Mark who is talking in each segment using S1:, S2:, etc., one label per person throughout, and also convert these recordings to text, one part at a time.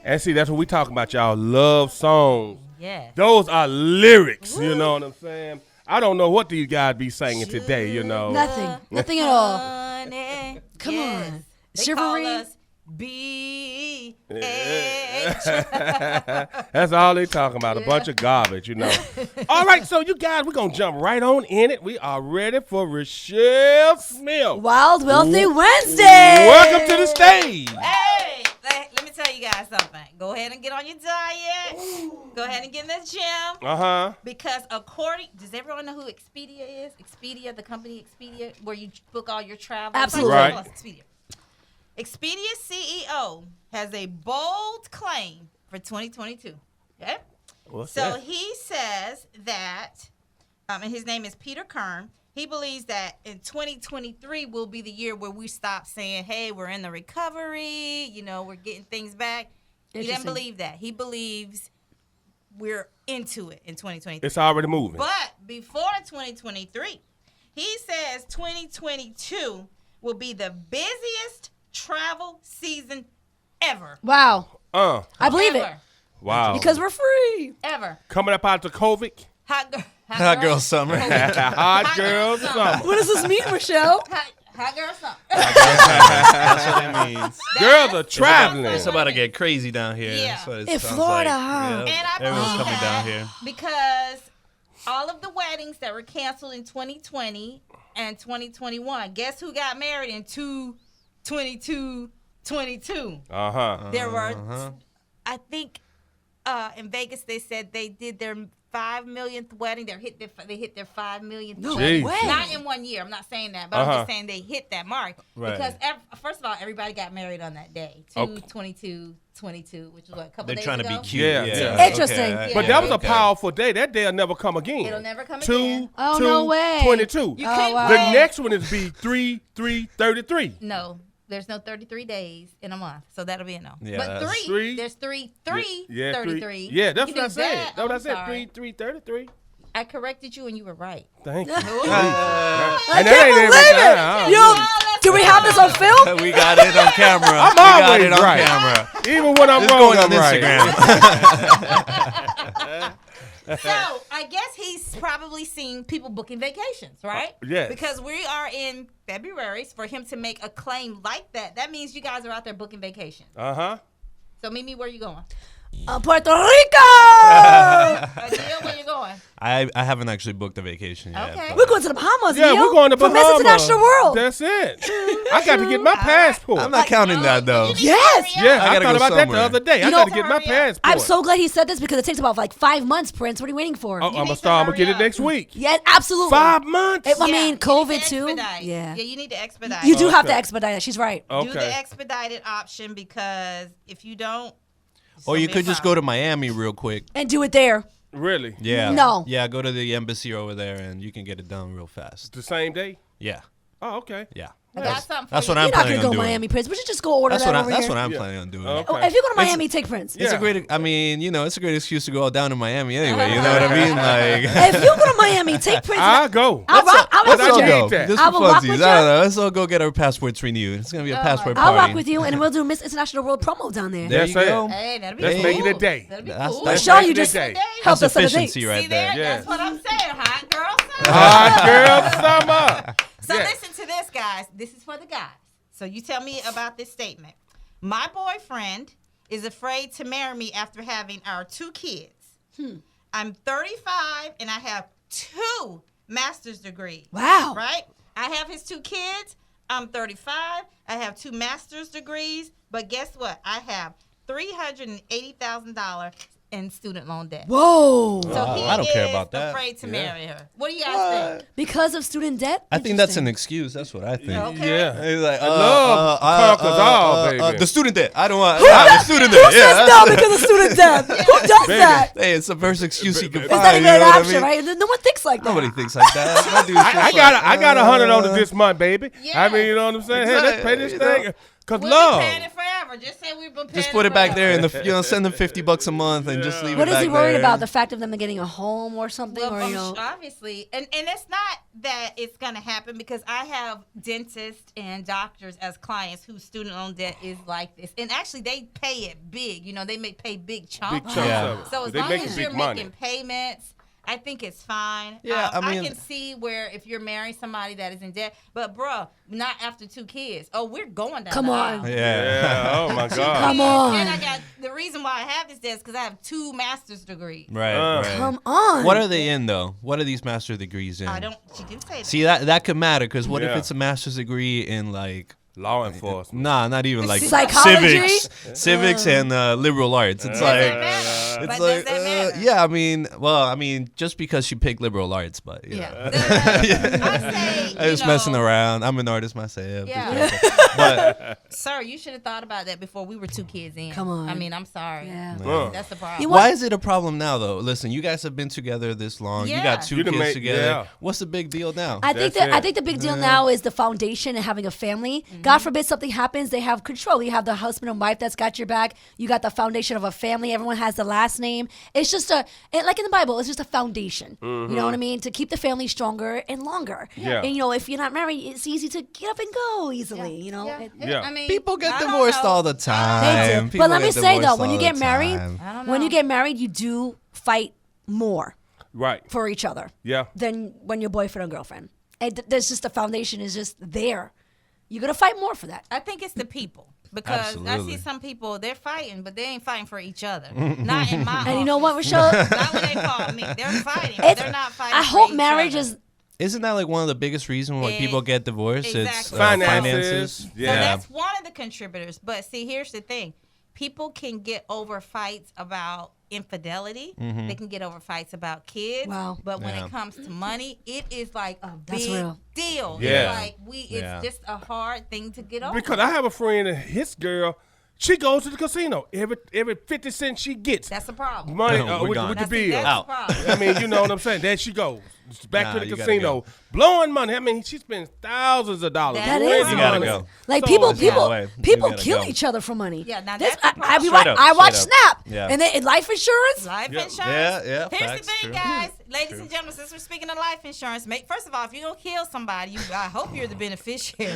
S1: And see, that's what we talking about, y'all. Love songs.
S2: Yeah.
S1: Those are lyrics. You know what I'm saying? I don't know what these guys be singing today. You know.
S3: Nothing at all. Come on.
S2: They
S3: Chivalry.
S2: call us B-H.
S1: That's all they talking about. A bunch of garbage, you know. All right, so you guys, we're going to jump right on in it. We are ready for Rochelle Smith.
S3: Wild Wealthy Wednesday.
S1: Welcome to the stage.
S2: Hey, let me tell you guys something. Go ahead and get on your diet. Go ahead and get in the gym.
S1: Uh-huh.
S2: Because does everyone know who Expedia is? Expedia, the company Expedia, where you book all your travel.
S3: Absolutely.
S1: Right.
S2: Expedia's CEO has a bold claim for 2022. Okay?
S1: What's
S2: so
S1: that?
S2: he says that, and his name is Peter Kern. He believes that in 2023 will be the year where we stop saying, hey, we're in the recovery, we're getting things back. He doesn't believe that. He believes we're into it in 2023.
S1: It's already moving.
S2: But before 2023, he says 2022 will be the busiest travel season ever.
S3: Wow. I believe it.
S1: Wow.
S3: Because we're free.
S2: Ever.
S1: Coming up out to COVID.
S2: Hot
S4: girl summer.
S1: Hot girl summer.
S3: What does this mean, Rochelle?
S2: Hot girl summer.
S4: That's what it means.
S1: Girls are traveling.
S4: It's about to get crazy down here.
S2: Yeah.
S4: That's what it
S3: In
S4: sounds
S3: Florida,
S4: like.
S3: huh?
S4: Yep.
S2: And I
S4: Everyone's
S2: believe
S4: coming
S2: that
S4: down here.
S2: because all of the weddings that were canceled in 2020 and 2021, guess who got married in 22?
S1: Uh-huh.
S2: There were, I think, in Vegas they said they did their 5 millionth wedding. They hit their 5 millionth wedding.
S3: way.
S2: Not in 1 year. I'm not saying that, but I'm just saying they hit that mark.
S4: Right.
S2: Because first of all, everybody got married on that day, 2/22/22, which is what, a couple
S4: They're
S2: days
S4: trying
S2: ago?
S4: to be cute.
S1: Yeah.
S3: Interesting.
S4: Okay.
S1: But that was a powerful day. That day will never come again.
S2: It'll never come again.
S3: Oh, no way.
S1: 22.
S2: You can't
S3: wow.
S1: The
S2: plan-
S1: next one is be 3/3/33.
S2: No. There's no 33 days in a month, so that'll be a no.
S4: Yeah,
S2: But
S4: that's-
S2: there's three,
S1: Yeah,
S2: 33.
S1: Yeah, that's
S2: You
S1: what I
S2: can do
S1: said.
S2: that.
S1: That's what I
S2: I'm
S1: said.
S2: sorry.
S1: 3/33.
S2: I corrected you and you were right.
S1: Thank you.
S3: I
S1: And
S3: can't
S1: that ain't
S3: believe
S1: every
S3: it.
S1: time.
S3: Yo, do we have this on film?
S4: We got it on camera.
S1: I'm
S4: we got
S1: always
S4: it on
S1: right.
S4: camera.
S1: Even when I'm
S4: It's
S1: wrong,
S4: going on
S1: I'm right.
S4: Instagram.
S2: So I guess he's probably seen people booking vacations, right?
S1: Yes.
S2: Because we are in February. For him to make a claim like that means you guys are out there booking vacations.
S1: Uh-huh.
S2: So Mimi, where you going?
S3: Puerto Rico.
S2: Adil, where you going?
S4: I haven't actually booked a vacation yet.
S2: Okay.
S3: We're going to the Bahamas.
S1: Yeah,
S3: Neil,
S1: we're going to
S3: for
S1: Bahamas.
S3: Miss International World.
S1: That's it. I got to get my passport.
S4: I'm not counting that, though.
S3: Yes.
S1: Yeah, I
S4: gotta
S1: thought
S4: go
S1: about that
S4: somewhere.
S1: the other day. I
S3: know-
S1: got to get my
S2: Hurry up.
S1: passport.
S3: I'm so glad he said this because it takes about 5 months, Prince. What are you waiting for?
S1: Oh, I'm going
S2: need
S1: to start. I'm
S2: to
S1: going to get it
S2: hurry
S1: next week.
S3: Yeah, absolutely.
S1: 5 months?
S3: I mean,
S2: Yeah, you need
S3: COVID
S2: to
S3: too.
S2: expedite.
S3: Yeah.
S2: Yeah, you need to expedite.
S3: You do have to
S1: Okay.
S3: expedite it. She's right.
S2: Do the
S1: Okay.
S2: expedited option because if you don't,
S4: Or you could just go to Miami real quick.
S3: And do it there.
S1: Really?
S4: Yeah.
S3: No.
S4: Yeah, go to the embassy over there and you can get it done real fast.
S1: The same day?
S4: Yeah.
S1: Oh, okay.
S4: Yeah.
S2: I got something for
S4: That's
S2: you.
S4: what I'm
S3: You're not
S4: planning
S3: going to
S4: on
S3: go
S4: doing.
S3: Miami, Prince. We should just go order
S4: That's
S3: that
S4: what
S3: over
S4: that's
S3: here.
S4: what I'm
S1: Yeah.
S4: planning on doing.
S1: Okay.
S3: Oh, if you go to Miami, take Prince.
S4: It's
S1: Yeah.
S4: a great. I mean, it's a great excuse to go down to Miami anyway. You know what I mean? Like,
S3: If you go to Miami, take Prince.
S1: I'll go.
S3: I'll rock
S4: let's
S3: with
S4: all
S3: you.
S4: go.
S1: that.
S4: Just
S3: I
S4: for
S3: will rock
S4: funsies.
S3: with
S4: I don't
S3: you.
S4: know. Let's all go get our passports renewed. It's gonna be a passport
S3: I'll
S4: party.
S3: rock with you, and we'll do Miss International World promo down there.
S4: There
S1: Yes,
S4: you
S1: sir.
S4: go.
S2: Hey, that'll be
S1: Let's
S2: cool.
S1: make it a day.
S2: That'll be
S4: That's-
S2: cool.
S4: that's-
S3: Michelle, you
S1: Make it a
S3: just
S1: day.
S3: helped
S4: That's
S3: us set a date.
S4: efficiency
S2: See
S4: right
S2: there?
S4: there.
S1: Yeah.
S2: That's what I'm saying. Hot girl summer.
S1: Hot girl summer.
S2: So
S1: Yeah.
S2: listen to this, guys. This is for the guys. So you tell me about this statement. My boyfriend is afraid to marry me after having our 2 kids. I'm 35 and I have 2 master's degrees.
S3: Wow.
S2: Right? I have his 2 kids. I'm 35. I have 2 master's degrees. But guess what? I have $380,000 in student loan debt.
S3: Whoa.
S2: So he
S4: I don't care
S2: is
S4: about that.
S2: afraid to marry her. What do you guys think?
S3: Because of student debt?
S4: I think that's an
S3: Interesting.
S4: excuse. That's what I think.
S2: Okay.
S1: Yeah.
S4: He's like,
S1: love conquers all, baby.
S4: The student debt. I don't want the student debt.
S3: Who says no because of student debt? Who does
S1: Baby.
S3: that?
S4: Hey, it's the first excuse you can
S3: Is
S4: find.
S3: that even
S4: you
S3: an
S4: know what I
S3: option,
S4: mean?
S3: right? No one thinks like that.
S4: Nobody thinks like that. My dude's
S1: I
S4: just
S1: got
S4: like,
S1: I got 100 on it this month, baby.
S2: Yeah.
S1: I mean, you know what I'm saying? Hey, let's pay this
S4: Exactly,
S1: thing. Cause
S2: We'll
S1: love.
S2: be paying it forever. Just say we've been paying
S4: Just put it back there,
S2: forever.
S4: and send them $50 a month, and just leave
S3: What
S4: it
S3: is
S4: back
S3: he worried
S4: there.
S3: about? The fact of them getting a home or something,
S2: Well,
S3: or you know?
S2: obviously, and it's not that it's gonna happen because I have dentists and doctors as clients whose student loan debt is like this, and actually they pay it big. You know, they may pay big chunks.
S1: Big chunks
S4: Yeah.
S1: of it.
S2: So as
S1: they
S2: long
S1: making
S2: as
S1: big
S2: you're
S1: money.
S2: making payments, I think it's fine.
S4: Yeah, I
S2: I
S4: mean-
S2: can see where if you're marrying somebody that is in debt, but bruh, not after 2 kids. Oh, we're going down.
S3: Come
S2: the
S3: on.
S2: aisle.
S1: Yeah. Oh my God.
S3: Come on.
S2: And I got the reason why I have this debt is because I have 2 master's degrees.
S4: Right,
S1: Uh,
S4: right.
S3: Come on.
S4: What are they in, though? What are these master's degrees in?
S2: I don't. She didn't say that.
S4: See, that could matter, because what if
S1: Yeah.
S4: it's a master's degree in, like,
S1: Law enforcement.
S4: nah, not even, like,
S3: Psychology?
S4: civics and liberal arts. It's
S2: Does
S4: like...
S2: that matter?
S4: It's
S2: But
S4: like,
S2: does that matter?
S4: yeah, I mean, just because she picked liberal arts, but you
S2: Yeah.
S4: know.
S2: I say,
S4: I was
S2: you
S4: messing
S2: know,
S4: around. I'm an artist myself.
S2: Yeah.
S4: But
S2: Sir, you should have thought about that before we were 2 kids in.
S3: Come on.
S2: I mean, I'm sorry.
S3: Yeah.
S2: That's the problem.
S3: You
S4: why is it a problem now, though? Listen, you guys have been together this long. You
S2: Yeah.
S4: got 2
S1: You done
S4: kids
S1: made-
S4: together.
S1: yeah.
S4: What's the big deal now?
S3: I think
S1: That's
S3: I
S1: it.
S3: think the big deal now is the foundation and having a family. God forbid something happens, they have control. You have the husband and wife that's got your back. You got the foundation of a family. Everyone has the last name. It's just like in the Bible, it's just a foundation. You know what I mean? To keep the family stronger and longer.
S1: Yeah.
S3: And you know, if you're not married, it's easy to get up and go easily. You know.
S1: Yeah.
S2: I mean,
S4: People get
S2: I don't
S4: divorced
S2: know.
S4: all the
S3: They
S4: time.
S3: do.
S4: People
S3: But let me
S4: get
S3: say though,
S4: divorced
S3: when you
S4: all
S3: get
S4: the
S3: married,
S4: time.
S2: I don't
S3: when you
S2: know.
S3: get married, you do fight more
S1: Right.
S3: for each other
S1: Yeah.
S3: than when you're boyfriend or girlfriend. And there's just the foundation is just there. You're gonna fight more for that.
S2: I think it's the people. Because
S4: Absolutely.
S2: I see some people, they're fighting, but they ain't fighting for each other. Not in my
S3: And you know
S2: office.
S3: what, Rochelle?
S2: Not when they call me. They're fighting, but they're not fighting
S3: I
S2: for
S3: hope
S2: each
S3: marriage
S2: other.
S3: is.
S4: Isn't that like one of the biggest reasons why
S2: It-
S4: people get divorced? It's
S2: exactly.
S1: Finances.
S2: So
S1: Yeah.
S2: that's one of the contributors. But see, here's the thing. People can get over fights about infidelity. They can get over fights about kids.
S3: Wow.
S2: But when
S4: Yeah.
S2: it comes to money, it is like a
S3: That's
S2: big
S3: real.
S2: deal.
S1: Yeah.
S2: It's like it's
S4: Yeah.
S2: just a hard thing to get over.
S1: Because I have a friend and his girl, she goes to the casino every 50 cents she gets.
S2: That's a problem.
S1: Money
S4: We're gone.
S1: with the
S2: Now, see,
S1: bill.
S2: that's
S4: Out.
S2: the problem.
S1: I mean, you know what I'm saying? There she goes. Back
S4: Nah,
S1: to the
S4: you gotta
S1: casino,
S4: go.
S1: blowing money. I mean, she spends thousands of dollars.
S2: That is
S1: Crazy
S2: You gotta
S1: money.
S4: go.
S3: Like
S1: So-
S3: people
S4: Yeah.
S3: people
S4: You gotta
S3: kill
S4: go.
S3: each other for money.
S2: Yeah, now
S3: This-
S2: that's the problem.
S4: Straight up,
S3: I watch
S4: straight up.
S3: Snap,
S4: Yeah.
S3: and then life insurance.
S2: Life
S1: Yeah.
S2: insurance.
S4: Yeah,
S2: Here's
S4: facts,
S2: the thing,
S4: true.
S2: guys, ladies and gentlemen. Since we're speaking of life insurance, first of all, if you're gonna kill somebody, I hope you're the beneficiary.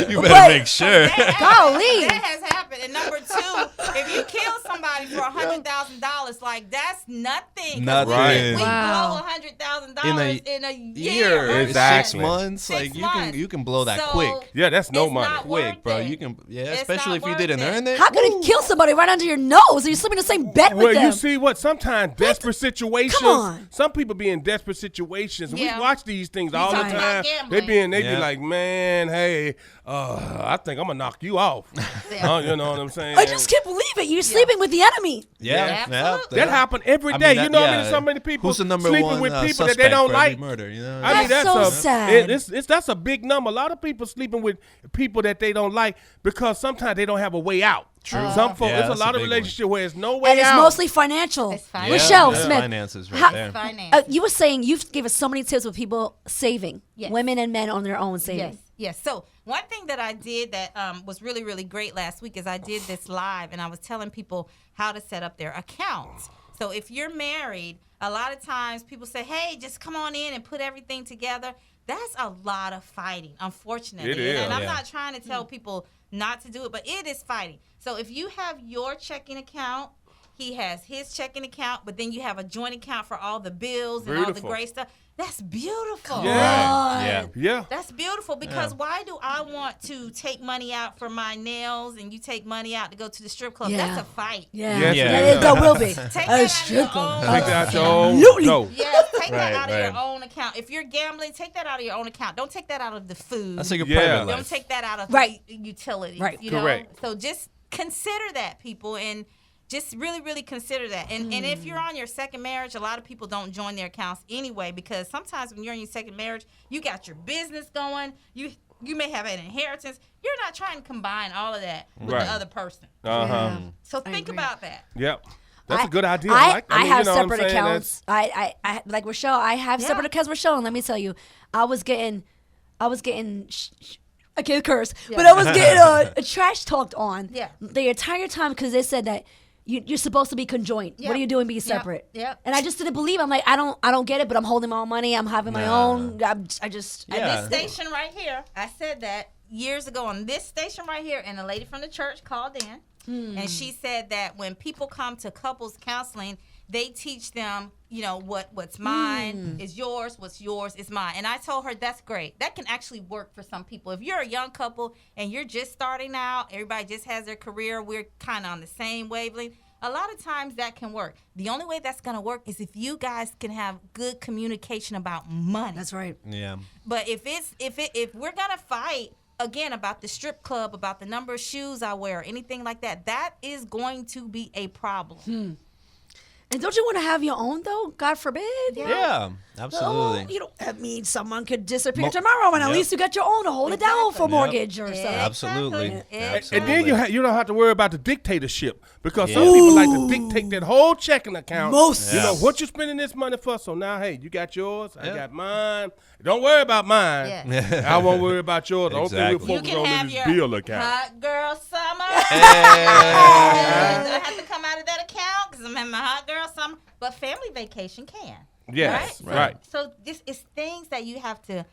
S4: You better
S3: But-
S4: make sure.
S3: Golly.
S2: That has happened. And number 2, if you kill somebody for $100,000, like that's nothing. 'Cause
S4: Nothing.
S1: Right.
S2: We
S3: Wow.
S2: blow $100,000 in a year.
S4: Year,
S1: Exactly.
S4: 6 months,
S2: 6
S4: like
S2: months.
S4: you can blow that
S2: So,
S4: quick,
S1: Yeah, that's no
S2: It's
S1: money.
S2: not
S4: quick,
S2: worth
S4: bro.
S2: it.
S4: You can, yeah,
S2: It's
S4: especially if
S2: not
S4: you
S2: worth
S4: didn't
S2: it.
S4: earn it.
S3: How could it kill somebody right under your nose? And you're sleeping in the same bed
S1: Well,
S3: with them.
S1: you see what? Sometimes desperate situations.
S3: Come on.
S1: Some people be in desperate situations.
S2: Yeah.
S1: We watch these things all the
S2: talking about
S1: time. They
S2: gambling.
S1: be
S4: Yeah.
S1: like, man, hey, I think I'm gonna knock you off.
S2: Yeah.
S1: You know what I'm saying?
S3: I just can't believe it. You're sleeping with the enemy.
S4: Yeah,
S2: absolutely.
S1: That happen every
S4: I
S1: day.
S4: mean,
S1: you
S4: that-
S1: know,
S4: yeah.
S1: so many people
S4: Who's the number
S1: sleeping
S4: one
S1: with people that
S4: suspect
S1: they don't
S4: for every
S1: like.
S4: murder? You know?
S1: I mean,
S3: That's so sad.
S1: That's a big number. A lot of people sleeping with people that they don't like because sometimes they don't have a way out. True. Some folks,
S4: Yeah,
S1: there's
S4: that's
S1: a
S4: a
S1: lot of
S4: big one.
S1: relationships where there's no way
S3: And it's
S1: out.
S3: mostly financial.
S2: It's financial.
S3: Rochelle
S4: Yeah,
S3: Smith.
S4: finances right
S3: how-
S4: there.
S2: Finance.
S3: You were saying you've given so many tips with people saving,
S2: Yes.
S3: women and men on their own saving.
S2: Yes. So one thing that I did that was really, really great last week is I did this live and I was telling people how to set up their accounts. So if you're married, a lot of times people say, hey, just come on in and put everything together. That's a lot of fighting, unfortunately.
S1: It is.
S2: And I'm
S4: Yeah.
S2: not trying to tell people not to do it, but it is fighting. So if you have your checking account, he has his checking account, but then you have a joint account for all the bills and all the
S1: Beautiful.
S2: great stuff. That's beautiful.
S1: Yeah.
S4: Yeah.
S1: Yeah.
S2: That's beautiful because why do I want to take money out for my nails and you take money out to go to the strip club?
S3: Yeah.
S2: That's a fight.
S3: Yeah,
S1: Yes,
S3: yeah.
S1: it is.
S3: That will be.
S2: Take that
S3: A
S2: out of
S3: strip
S2: your
S3: club.
S2: own
S1: Take that out your own.
S3: Absolutely.
S1: No.
S2: Yes, take
S4: Right,
S2: that out of your
S4: right.
S2: own account. If you're gambling, take that out of your own account. Don't take that out of the food.
S4: That's like your
S1: Yeah.
S4: private
S2: Don't
S4: life.
S2: take that out of
S3: Right.
S2: the utilities.
S3: Right.
S2: You know?
S1: Correct.
S2: So just consider that, people, and just really, really consider that. And if you're on your second marriage, a lot of people don't join their accounts anyway because sometimes when you're in your second marriage, you got your business going. You may have an inheritance. You're not trying to combine all of that with
S1: Right.
S2: the other person.
S1: Uh-huh.
S2: So think
S3: agree.
S2: about that.
S1: Yep. That's a good idea.
S3: I
S1: mean,
S3: have
S1: you know what I'm
S3: separate
S1: saying?
S3: accounts. I like Rochelle. I have
S2: Yeah.
S3: separate accounts with Rochelle, and let me tell you, I was getting I can't curse, but I was getting trash talked on
S2: Yeah.
S3: the entire time because they said that you're supposed to be conjoined.
S2: Yep.
S3: What are you doing being separate?
S2: Yep.
S3: And I just didn't believe. I'm like, I don't get it, but I'm holding my own money. I'm having my own. I just.
S4: Yeah.
S2: At this station right here, I said that years ago on this station right here, and a lady from the church called in, and she said that when people come to couples counseling, they teach them, what's mine is yours, what's yours is mine. And I told her that's great. That can actually work for some people. If you're a young couple and you're just starting out, everybody just has their career, we're kind of on the same wavelength. A lot of times that can work. The only way that's going to work is if you guys can have good communication about money.
S3: That's right.
S4: Yeah.
S2: But if we're going to fight again about the strip club, about the number of shoes I wear, anything like that, that is going to be a problem.
S3: And don't you want to have your own though? God forbid.
S4: Yeah, absolutely.
S3: That means someone could disappear tomorrow, and at least you got your own to hold it down for mortgage or something.
S4: Absolutely.
S2: Exactly.
S1: And then you don't have to worry about the dictatorship because some people like to dictate that whole checking account. What you spending this money for? So now, hey, you got yours, I got mine. Don't worry about mine.
S2: Yeah.
S1: I won't worry about yours. The only thing
S4: Exactly.
S1: we're
S2: You
S1: focused
S2: can
S1: on
S2: have
S1: is
S2: your
S1: this bill account.
S2: hot girl summer.
S4: Hey.
S2: I have to come out of that account because I'm having my hot girl summer. But family vacation can.
S1: Yes, right.
S2: So this is things that you have to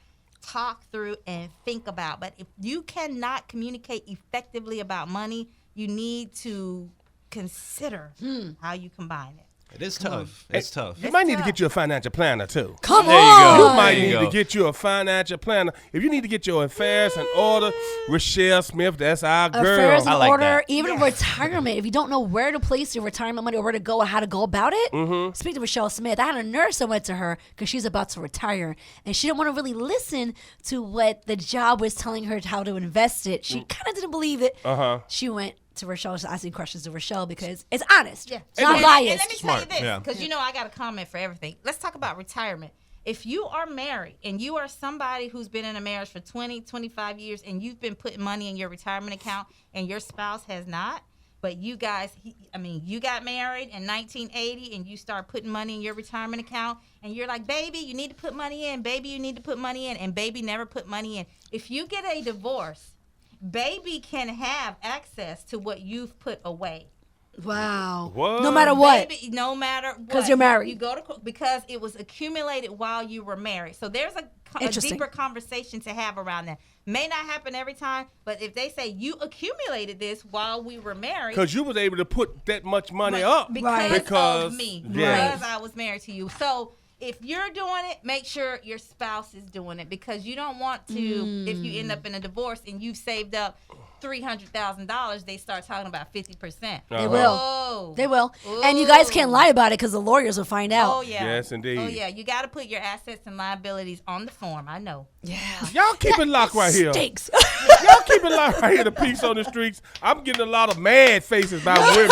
S2: talk through and think about. But if you cannot communicate effectively about money, you need to consider how you combine it.
S4: It is tough. It's tough.
S1: You might need to get you a financial planner too.
S3: Come
S4: There you
S3: on.
S4: go.
S1: You might
S4: There you
S1: need
S4: go.
S1: to get you a financial planner. If you need to get your affairs in order, Rochelle Smith, that's our girl.
S3: Affairs in
S4: I like
S3: order,
S4: that.
S3: even retirement. If you don't know where to place your retirement money or where to go or how to go about it, speak to Rochelle Smith. I had a nurse that went to her because she's about to retire, and she didn't want to really listen to what the job was telling her how to invest it. She kind of didn't believe it. She went to Rochelle, was asking questions to Rochelle because it's honest.
S2: Yeah.
S3: It's not
S2: And
S3: biased.
S2: let me tell you this,
S4: yeah.
S2: because I got a comment for everything. Let's talk about retirement. If you are married and you are somebody who's been in a marriage for 20, 25 years and you've been putting money in your retirement account and your spouse has not, but you guys, you got married in 1980 and you start putting money in your retirement account and you're like, baby, you need to put money in. Baby, you need to put money in. And baby never put money in. If you get a divorce, baby can have access to what you've put away.
S3: Wow.
S1: What?
S3: No matter what.
S2: Baby, no matter what.
S3: 'Cause you're married.
S2: You go to because it was accumulated while you were married. So there's a
S3: Interesting.
S2: deeper conversation to have around that. May not happen every time, but if they say you accumulated this while we were married,
S1: Because you was able to put that much money up.
S2: because of me,
S1: yeah.
S2: because I was married to you. So if you're doing it, make sure your spouse is doing it because you don't want to. If you end up in a divorce and you've saved up $300,000, they start talking about 50%.
S3: They will.
S2: Oh.
S3: They will. And you guys can't lie about it because the lawyers will find out.
S2: Oh, yeah.
S1: Yes, indeed.
S2: Oh, yeah. You got to put your assets and liabilities on the form. I know.
S3: Yeah.
S1: Y'all keep it locked right here.
S3: Stinks.
S1: Y'all keep it locked right here. The Peace on the Streets. I'm getting a lot of mad faces by women.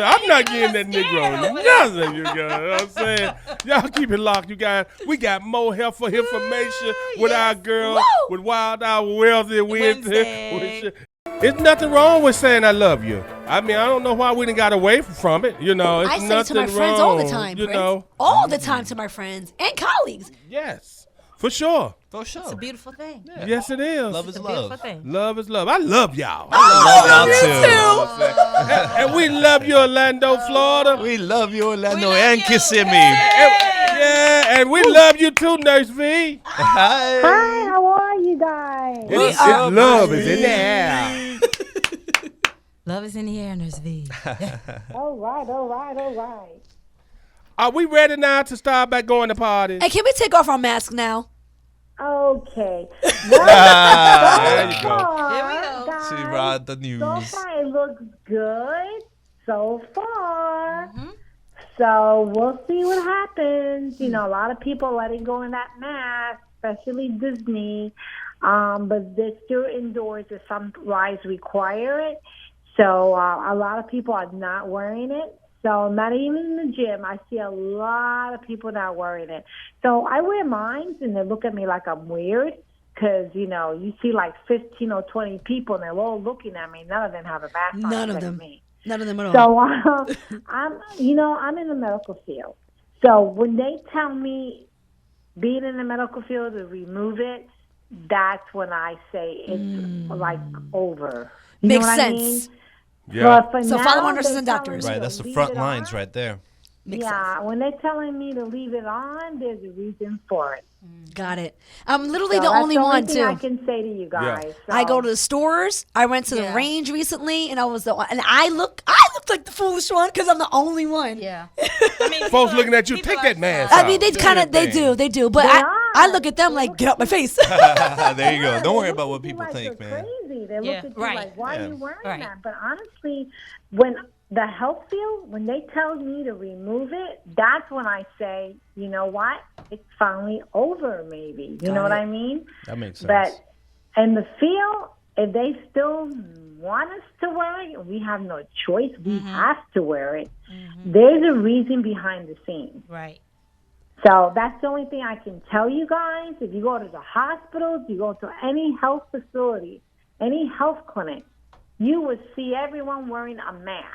S1: I'm not getting that Negro nothing, you guys. You know what I'm saying? Y'all keep it locked, you guys. We got more helpful information with our girl, with Wild Out Wealthy Wednesday. There's nothing wrong with saying I love you. I don't know why we didn't got away from it. It's
S3: I say it to
S1: nothing
S3: my friends all the
S1: wrong,
S3: time,
S1: You
S3: Prince.
S1: know?
S3: All the time to my friends and colleagues.
S1: Yes, for sure.
S4: For sure.
S2: It's a beautiful thing.
S1: Yes, it is.
S4: Love is
S2: It's a beautiful
S4: love.
S2: thing.
S1: Love is love. I love y'all.
S4: Love y'all too.
S1: And we love you, Orlando, Florida.
S4: We love you, Orlando,
S2: love
S4: and
S2: you.
S4: Kissimmee.
S1: Yeah, and we love you too, Nurse V.
S4: Hi.
S5: Hi, how are you guys?
S1: It's
S4: up,
S1: love
S4: baby?
S1: is in the air.
S2: Love is in the air, Nurse V.
S5: All right.
S1: Are we ready now to start back going to parties?
S3: Hey, can we take off our masks now?
S5: Okay.
S1: There you go.
S2: Here we go.
S5: Guys,
S4: She brought the
S5: so
S4: news.
S5: far it looks good. So far. So we'll see what happens. A lot of people letting go in that mask, especially Disney. But they're still indoors if some rides require it. So a lot of people are not wearing it. So not even in the gym. I see a lot of people not wearing it. So I wear mine, and they look at me like I'm weird because, you see like 15 or 20 people, and they're all looking at me. None of them have a mask on.
S3: None of
S5: except
S3: them.
S5: Me.
S3: None of them at all.
S5: So I'm in the medical field. So when they tell me being in the medical field to remove it, that's when I say it's like over. You
S3: Makes
S5: know what
S3: sense.
S5: I mean?
S1: Yeah.
S5: But for
S3: So
S5: now,
S3: follow our nurses
S5: they're
S3: and
S5: telling
S3: doctors.
S5: me
S4: Right,
S5: to
S4: that's the
S5: leave
S4: front
S5: it
S4: lines
S5: on.
S4: right there.
S3: Makes
S5: Yeah, when they're telling me to leave it on, there's a reason for it.
S3: Got it. I'm literally
S5: So
S3: the
S5: that's
S3: only
S5: the
S3: one
S5: thing I
S3: too.
S5: can say to you guys.
S3: I go
S5: So-
S3: to the stores. I went to the
S2: Yeah.
S3: range recently, and I was the one. And I looked like the foolish one because I'm the only one.
S2: Yeah. I mean,
S1: Folks looking at you,
S2: people
S1: take
S2: are
S1: that mask
S2: sad.
S3: I mean, they
S1: Do
S3: kind
S1: your
S3: of, they
S1: thing.
S3: do. But
S5: They
S3: I
S5: are.
S3: look at them
S5: They
S3: like,
S5: look
S3: get out my face.
S4: There you go.
S5: Yeah,
S4: Don't
S5: they
S4: worry
S5: look
S4: about
S5: at
S4: what
S5: you
S4: people
S5: like
S4: think,
S5: you're
S4: man.
S5: Crazy. They
S2: Yeah,
S5: look at you
S2: right.
S5: like, why
S4: Yeah.
S5: are you wearing
S2: Right.
S5: that? But honestly, when the health field, when they tell me to remove it, that's when I say, you know what? It's finally over, maybe. You know what I mean?
S4: That makes sense.
S5: But in the field, if they still want us to wear it, we have no choice. We have to wear it. There's a reason behind the scenes.
S2: Right.
S5: So that's the only thing I can tell you guys. If you go to the hospitals, you go to any health facility, any health clinic, you would see everyone wearing a mask.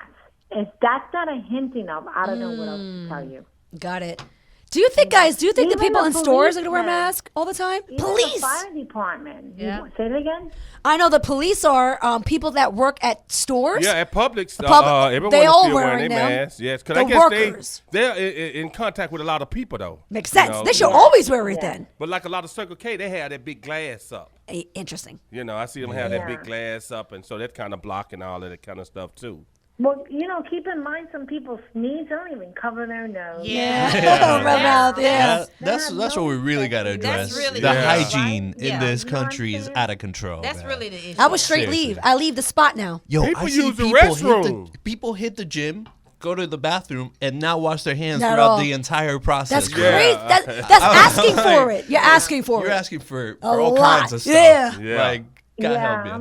S5: If that's not a hinting of, I don't know what else to tell you.
S3: Got it. Do you think, guys? Do you think the
S5: Even
S3: people
S5: the
S3: in stores are gonna wear
S5: policemen.
S3: masks all the time?
S5: Even
S3: Police.
S5: the fire department.
S2: Yeah.
S5: Say it again.
S3: I know the police are people that work at stores.
S1: Yeah, at Publix,
S3: Publix,
S1: everyone
S3: they
S1: is
S3: all
S1: still wearing
S3: wearing
S1: their
S3: them.
S1: masks. Yes, because
S3: The
S1: I guess
S3: workers.
S1: they're in contact with a lot of people, though.
S3: Makes
S1: You
S3: sense.
S1: know,
S3: They should
S1: yeah.
S3: always wear it then.
S1: But like a lot of Circle K, they have that big glass up.
S3: Interesting.
S1: You know, I see them have that big
S5: Yeah.
S1: glass up, and so that's kind of blocking all of that kind of stuff, too.
S5: Well, keep in mind some people sneeze, they don't even cover their nose.
S2: Yeah.
S3: Rub mouth, yeah.
S4: That's what we really got to
S2: That's
S4: address.
S2: really
S4: the
S2: it,
S4: hygiene
S2: right?
S4: in
S2: Yeah.
S4: this
S5: You know what I'm
S4: country is
S5: saying?
S4: out of control.
S2: That's
S4: man.
S2: really the issue.
S3: I would straight
S4: Seriously.
S3: leave. I leave the spot now.
S4: Yo,
S1: People
S4: I see
S1: use the
S4: people
S1: restroom.
S4: people hit the gym, go to the bathroom, and not wash their hands
S3: Not at
S4: throughout
S3: all.
S4: the entire process.
S3: That's
S1: Yeah.
S3: great. That's asking for it. You're asking for
S4: You're
S3: it.
S4: asking for
S3: A
S4: all
S3: lot.
S4: kinds of stuff.
S3: Yeah.
S1: Yeah.
S4: Like, God help you.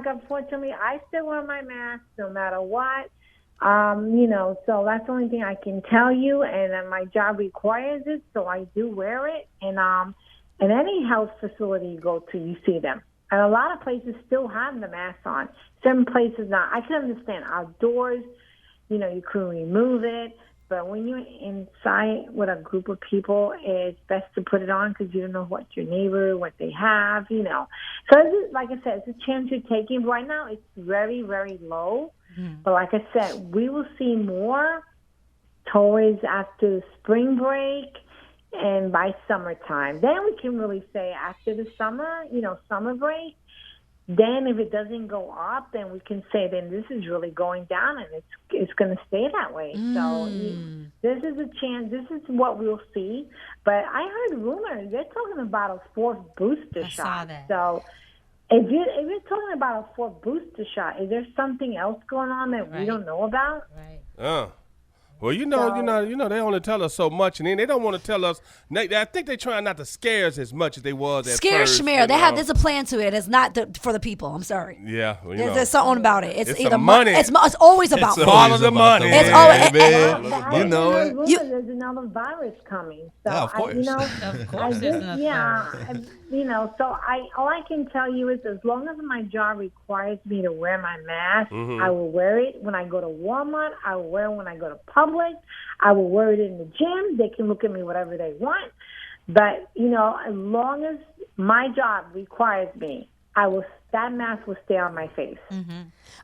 S5: Unfortunately, I still wear my mask no matter what. So that's the only thing I can tell you, and my job requires it, so I do wear it. And in any health facility you go to, you see them. And a lot of places still have the mask on. Some places not. I can understand outdoors, you can remove it. But when you're inside with a group of people, it's best to put it on because you don't know what your neighbor, what they have, So it's, like I said, it's a chance you're taking. Right now, it's very, very low. But like I said, we will see more toys after spring break and by summertime. Then we can really say after the summer, summer break, then if it doesn't go up, then we can say then this is really going down and it's going to stay that way. So this is a chance. This is what we'll see. But I heard rumors. They're talking about a fourth booster
S2: I
S5: shot.
S2: saw that.
S5: So if you're talking about a fourth booster shot, is there something else going on that we
S2: Right.
S5: don't know about?
S2: Right.
S1: Well, they only tell us so much, and then they don't want to tell us. I think they're trying not to scare us as much as they was at
S3: Scare
S1: first.
S3: schmear.
S1: you know.
S3: There's a plan to it. It's not for the people. I'm sorry.
S1: Yeah, well,
S3: There's something about it. It's
S1: It's
S3: either
S1: the money.
S3: It's always about
S4: It's
S3: money.
S1: Follow
S4: always
S1: the
S4: about
S1: money.
S3: It's
S4: money,
S3: always-
S4: baby.
S5: But I
S4: You know
S5: heard
S4: it.
S5: rumors there's another virus coming. So
S4: Yeah, of course.
S2: Of course, there's enough virus.
S5: So all I can tell you is as long as my job requires me to wear my mask, I will wear it. When I go to Walmart, I will wear it when I go to Publix. I will wear it in the gym. They can look at me whatever they want. But, as long as my job requires me, that mask will stay on my face.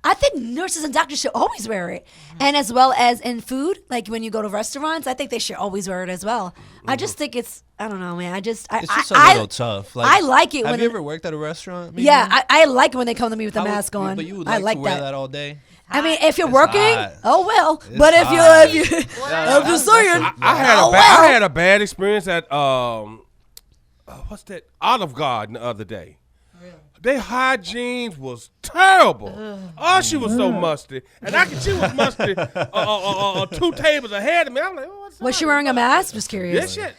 S3: I think nurses and doctors should always wear it, and as well as in food, like when you go to restaurants, I think they should always wear it as well. I just think I don't know, man.
S4: It's just a little tough.
S3: I like it
S4: Have
S3: when
S4: you ever worked at a restaurant? maybe?
S3: yeah, I like it when they come to me with the
S4: How would-
S3: mask on.
S4: But you would
S3: I
S4: like
S3: like
S4: to wear that all day?
S3: I mean, if you're
S4: It's
S3: working,
S4: hot.
S3: oh well.
S4: It's
S3: But if
S4: hot.
S3: you, I'm just saying.
S1: I had a bad experience at what's that, Olive Garden the other day. Their hygiene was terrible. Oh, she was so musty, and she was musty 2 tables ahead of me. I'm like, oh, what's
S3: Was
S1: up?
S3: she wearing a mask? Just curious.
S1: This shit.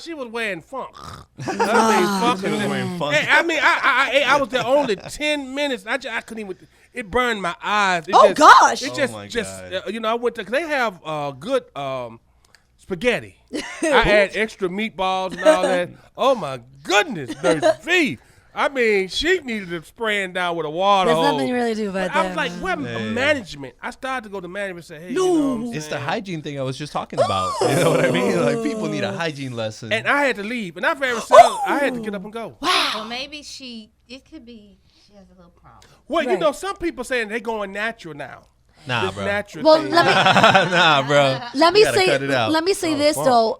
S1: She was wearing funk. Funk. I was there only 10 minutes. I couldn't even. It burned my eyes.
S3: Gosh.
S1: It
S4: Oh, my God.
S1: I went to. Cause they have good spaghetti. I had extra meatballs and all that. Oh my goodness, there's beef. I mean, she needed to spraying down with a water
S3: There's
S1: hose.
S3: nothing you really do about
S1: But I
S3: that.
S1: was like,
S3: man.
S1: where management? I started to go to management and say, hey, you know what I'm
S4: It's the
S1: saying?
S4: hygiene thing I was just talking about. You know what I mean? Like people need a hygiene lesson.
S1: And I had to leave. And I very seldom, I had to get up and go.
S2: Well, maybe it could be she has a little problem.
S1: Well, you
S3: Right.
S1: know, some people saying they going natural now.
S4: Nah,
S1: This
S4: bro.
S1: natural
S3: Well,
S1: thing.
S3: let me
S4: Nah, bro.
S3: let me
S4: You gotta
S3: say
S4: cut it out.
S3: let me say this though.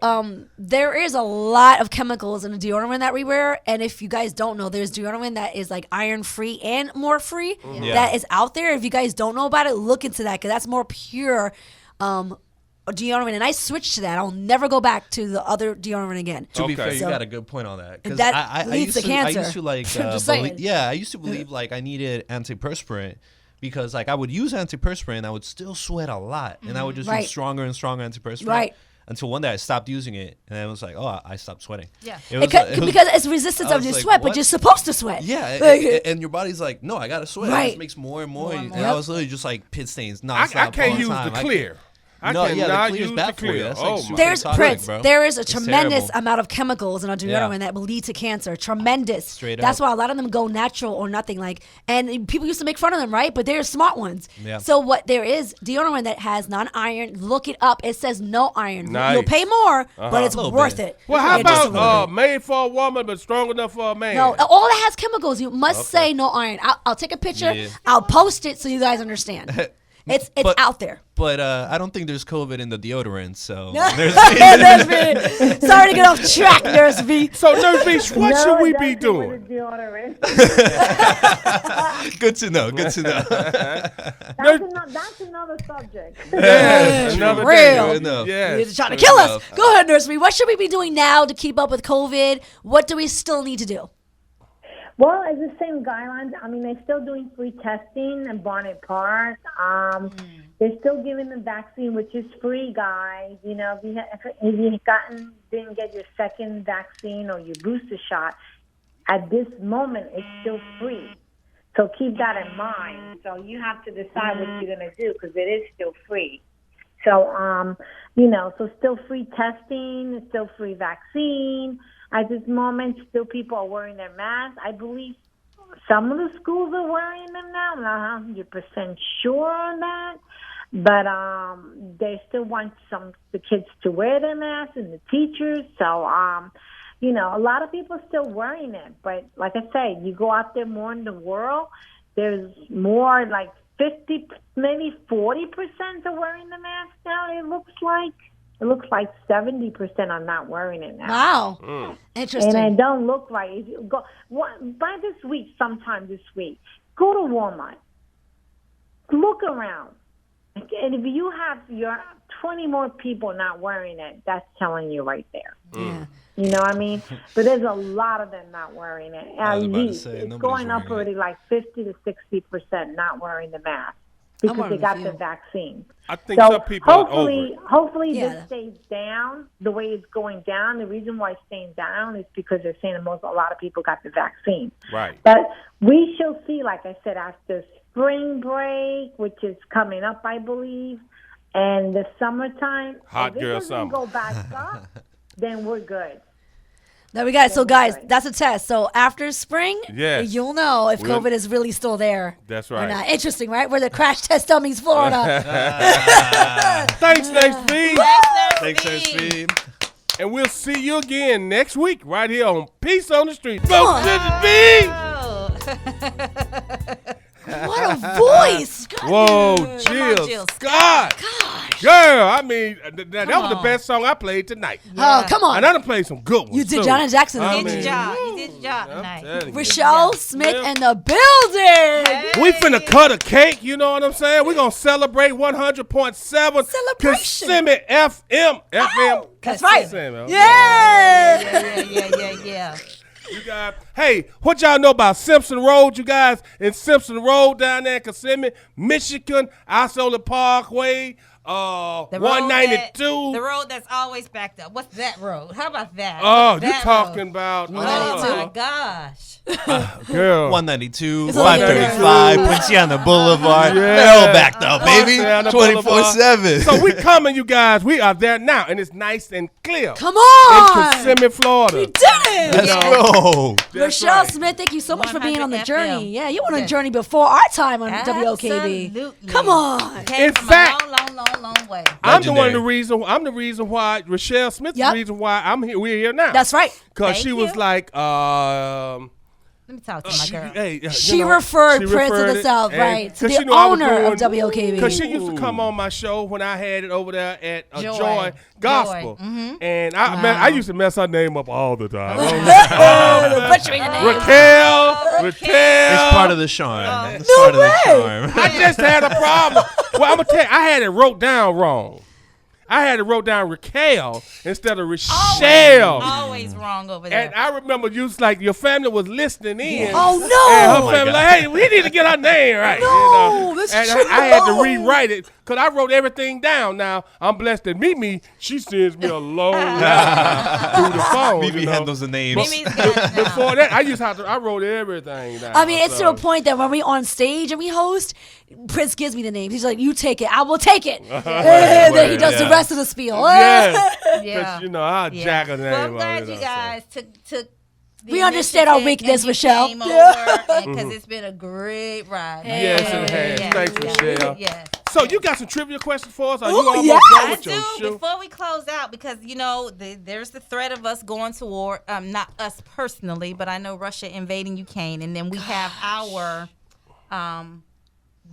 S3: There is a lot of chemicals in the deodorant that we wear, and if you guys don't know, there's deodorant that is like iron free and more free
S4: Yeah.
S3: that is out there. If you guys don't know about it, look into that because that's more pure deodorant. And I switched to that. I'll never go back to the other deodorant again.
S4: To be
S1: Okay.
S4: fair, you
S3: So-
S4: got a good point on that. 'Cause
S3: That
S4: I
S3: leads
S4: used
S3: to
S4: I
S3: cancer.
S4: used to like,
S3: Just saying.
S4: I used to believe like I needed antiperspirant because like I would use antiperspirant and I would still sweat a lot, and I would just
S3: Right.
S4: use stronger and stronger antiperspirant.
S3: Right.
S4: Until one day I stopped using it, and I was like, oh, I stopped sweating.
S2: Yeah.
S4: It was,
S3: Because it's resistance
S4: I
S3: of
S4: was
S3: your
S4: like,
S3: sweat, but
S4: what?
S3: you're supposed to sweat.
S4: yeah,
S3: Like-
S4: and your body's like, no, I gotta sweat. It
S3: Right.
S4: just makes more and more, and
S3: Yep.
S4: I was literally just like pit stains
S1: I
S4: nonstop.
S1: can't
S4: all
S1: use
S4: time.
S1: the clear. I
S4: No, yeah, the
S1: cannot
S4: clear's
S1: use
S4: bad
S1: the
S4: for you.
S1: clear.
S4: That's like
S1: Oh,
S4: super
S1: my.
S3: There's
S4: toxic,
S3: Prince.
S4: bro.
S3: There is a
S4: It's
S3: tremendous
S4: terrible.
S3: amount of chemicals in a deodorant
S4: Yeah.
S3: that will lead to cancer. Tremendous.
S4: Straight
S3: That's
S4: up.
S3: why a lot of them go natural or nothing. Like, and people used to make fun of them, right? But they're smart ones.
S4: Yeah.
S3: So what there is deodorant that has non-iron. Look it up. It says no iron.
S1: Nice.
S3: You'll pay more, but it's
S4: A little
S3: worth
S4: bit.
S3: it.
S1: Well, how
S3: Yeah, just a little
S1: about
S3: bit.
S1: made for a woman but strong enough for a man?
S3: No, all that has chemicals. You must say no iron. I'll take a picture.
S4: Yeah.
S3: I'll post it so you guys understand. It's
S4: But-
S3: out there.
S4: But I don't think there's COVID in the deodorant, so
S3: Nurse V. Sorry to get off track, Nurse V.
S1: So, Nurse B, what
S5: No,
S1: should we
S5: it
S1: be
S5: doesn't with
S1: doing?
S5: the deodorant.
S4: good to know. Good to know.
S5: That's another subject.
S1: Yes, another
S3: Real.
S1: day.
S4: Good enough.
S1: Yes.
S3: They're trying to
S4: Fair
S3: kill us.
S4: enough.
S3: Go ahead, Nurse V. What should we be doing now to keep up with COVID? What do we still need to do?
S5: Well, it's the same guidelines. I mean, they're still doing free testing in Barnett Park. They're still giving the vaccine, which is free, guys. You know, if you didn't get your second vaccine or your booster shot, at this moment, it's still free. So keep that in mind. So you have to decide what you're going to do because it is still free. So, so still free testing, still free vaccine. At this moment, still people are wearing their masks. I believe some of the schools are wearing them now. I'm not 100% sure on that. But they still want the kids to wear their masks and the teachers. So, a lot of people are still wearing it. But like I say, you go out there more in the world, there's more like 50, maybe 40% are wearing the mask now, it looks like. It looks like 70% are not wearing it now.
S3: Wow. Interesting.
S5: And it don't look right. If you go by this week, sometime this week, go to Walmart. Look around. And if you have your 20 more people not wearing it, that's telling you right there.
S3: Yeah.
S5: You know what I mean? But there's a lot of them not wearing it.
S4: I
S5: At
S4: was about to
S5: least
S4: say,
S5: it's
S4: nobody's
S5: going up
S4: wearing
S5: already
S4: it.
S5: like 50 to 60% not wearing the mask
S3: I'm
S5: because
S3: one
S5: they
S3: of
S5: got
S3: the
S5: the
S3: few.
S5: vaccine.
S1: I think
S5: So
S1: some people are over it.
S5: hopefully
S3: Yeah.
S5: this stays down the way it's going down. The reason why it's staying down is because they're saying a lot of people got the vaccine.
S1: Right.
S5: But we shall see, like I said, after spring break, which is coming up, I believe, and the summertime.
S1: Hot
S5: if
S1: girl
S5: it doesn't
S1: summer.
S5: go back up, then we're good.
S3: There we got it. So, guys,
S5: right.
S3: that's a test. So, after spring,
S1: Yes.
S3: you'll know if
S1: We'll-
S3: COVID is really still there.
S1: That's
S3: Or
S1: right.
S3: not. Interesting, right? We're the crash test dummies, Florida.
S1: Thanks, Nurse B.
S4: Thanks, Speed.
S1: And we'll see you again next week right here on Peace on the Street. Go to the B.
S3: What a voice.
S1: Whoa,
S2: Come on,
S1: Jill
S2: Jill
S1: Scott.
S3: Gosh.
S1: Girl, I mean, that was the
S2: on.
S1: best song I played tonight.
S3: Oh, come on.
S1: And I done played some good ones,
S3: You did
S1: too.
S3: Janet Jackson.
S1: I
S2: You did
S1: mean,
S2: your job. You did your job
S1: I'm
S2: tonight.
S1: telling you.
S3: Rochelle Smith
S1: Yeah.
S3: in the building.
S1: We finna cut a cake, you know what I'm saying? We're gonna celebrate 100.7
S3: Celebration.
S1: Kissimmee FM. FM.
S3: That's right.
S1: Kissimmee, okay.
S3: Yeah.
S2: Yeah.
S1: You guys, hey, what y'all know about Simpson Road, you guys? In Simpson Road down there in Kissimmee, Michigan, Isola Parkway,
S2: The road
S1: 192.
S2: the road that's always backed up. What's that road? How about that?
S1: Oh,
S2: What's
S1: you're
S2: that
S1: talking
S2: road?
S1: about
S2: Oh my gosh.
S1: girl.
S4: 192,
S3: It's like
S4: 535, Poinciana Boulevard.
S1: Yeah.
S4: They're all backed up, baby.
S1: Poinciana
S4: 24/7.
S1: So we coming, you guys. We are there now, and it's nice and clear.
S3: Come on.
S1: In Kissimmee, Florida.
S3: We did it.
S4: Let's go.
S1: That's
S3: Rochelle
S1: right.
S3: Smith, thank you so much for being on the
S2: 100
S3: journey.
S2: FM.
S3: Yeah, you went on a
S2: Yes.
S3: journey before our time on WOKB.
S2: Absolutely.
S3: Come on.
S2: Came
S1: In
S2: from
S1: fact-
S2: a long way.
S1: I'm the
S4: Legendary.
S1: reason why Rochelle Smith's
S3: Yep.
S1: the reason why I'm here. We're here now.
S3: That's right.
S1: Because
S2: Thank
S1: she was
S2: you.
S1: like,
S2: Let me talk to my girl.
S3: She referred Prince of the South, right, to the owner of WOKB.
S1: Because she used to come on my show when I had it over there at
S2: Joy.
S1: Joy Gospel. And I used to mess her name up all the time.
S3: Butchering the name.
S1: Raquel.
S4: It's part of the charm. It's
S3: No
S4: part of the
S3: way.
S4: charm.
S1: I just had a problem. Well, I'm going to tell you, I had it wrote down wrong. I had it wrote down Raquel instead of Rochelle.
S2: Always wrong over there.
S1: And I remember you was like, your family was listening in.
S3: Oh,
S1: And
S3: no.
S1: her family like, hey, we need to get her name right.
S3: No, that's
S1: and
S3: true.
S1: I had to rewrite it because I wrote everything down. Now, I'm blessed that Mimi, she sends me a long letter through the phone.
S4: Mimi
S1: you know.
S4: handles the names.
S2: Mimi's got it now.
S1: Before that, I wrote everything down.
S3: I mean, it's to
S1: so.
S3: a point that when we on stage and we host, Prince gives me the name. He's like, "You take it, I will take it." And then he does the
S4: Yeah.
S3: rest of the spiel.
S1: Yeah.
S2: Yeah.
S1: Because, I'll jack her name
S2: Well, I'm
S1: on
S2: glad
S1: it,
S2: you
S1: so.
S2: guys took the
S3: We understand our
S2: initiative
S3: weakness,
S2: and you
S3: Michelle.
S2: came
S3: Yeah.
S2: over because it's been a great ride.
S1: Yes, it has.
S2: Yes,
S1: Thanks,
S2: yes,
S1: Michelle.
S2: Yes.
S1: So you got some trivia questions for us? Are you
S3: Ooh,
S1: almost
S3: yes.
S1: done
S2: I
S1: with your
S2: do.
S1: show?
S2: Before we close out, because there's the threat of us going to war. Not us personally, but I know Russia invading Ukraine, and then we have our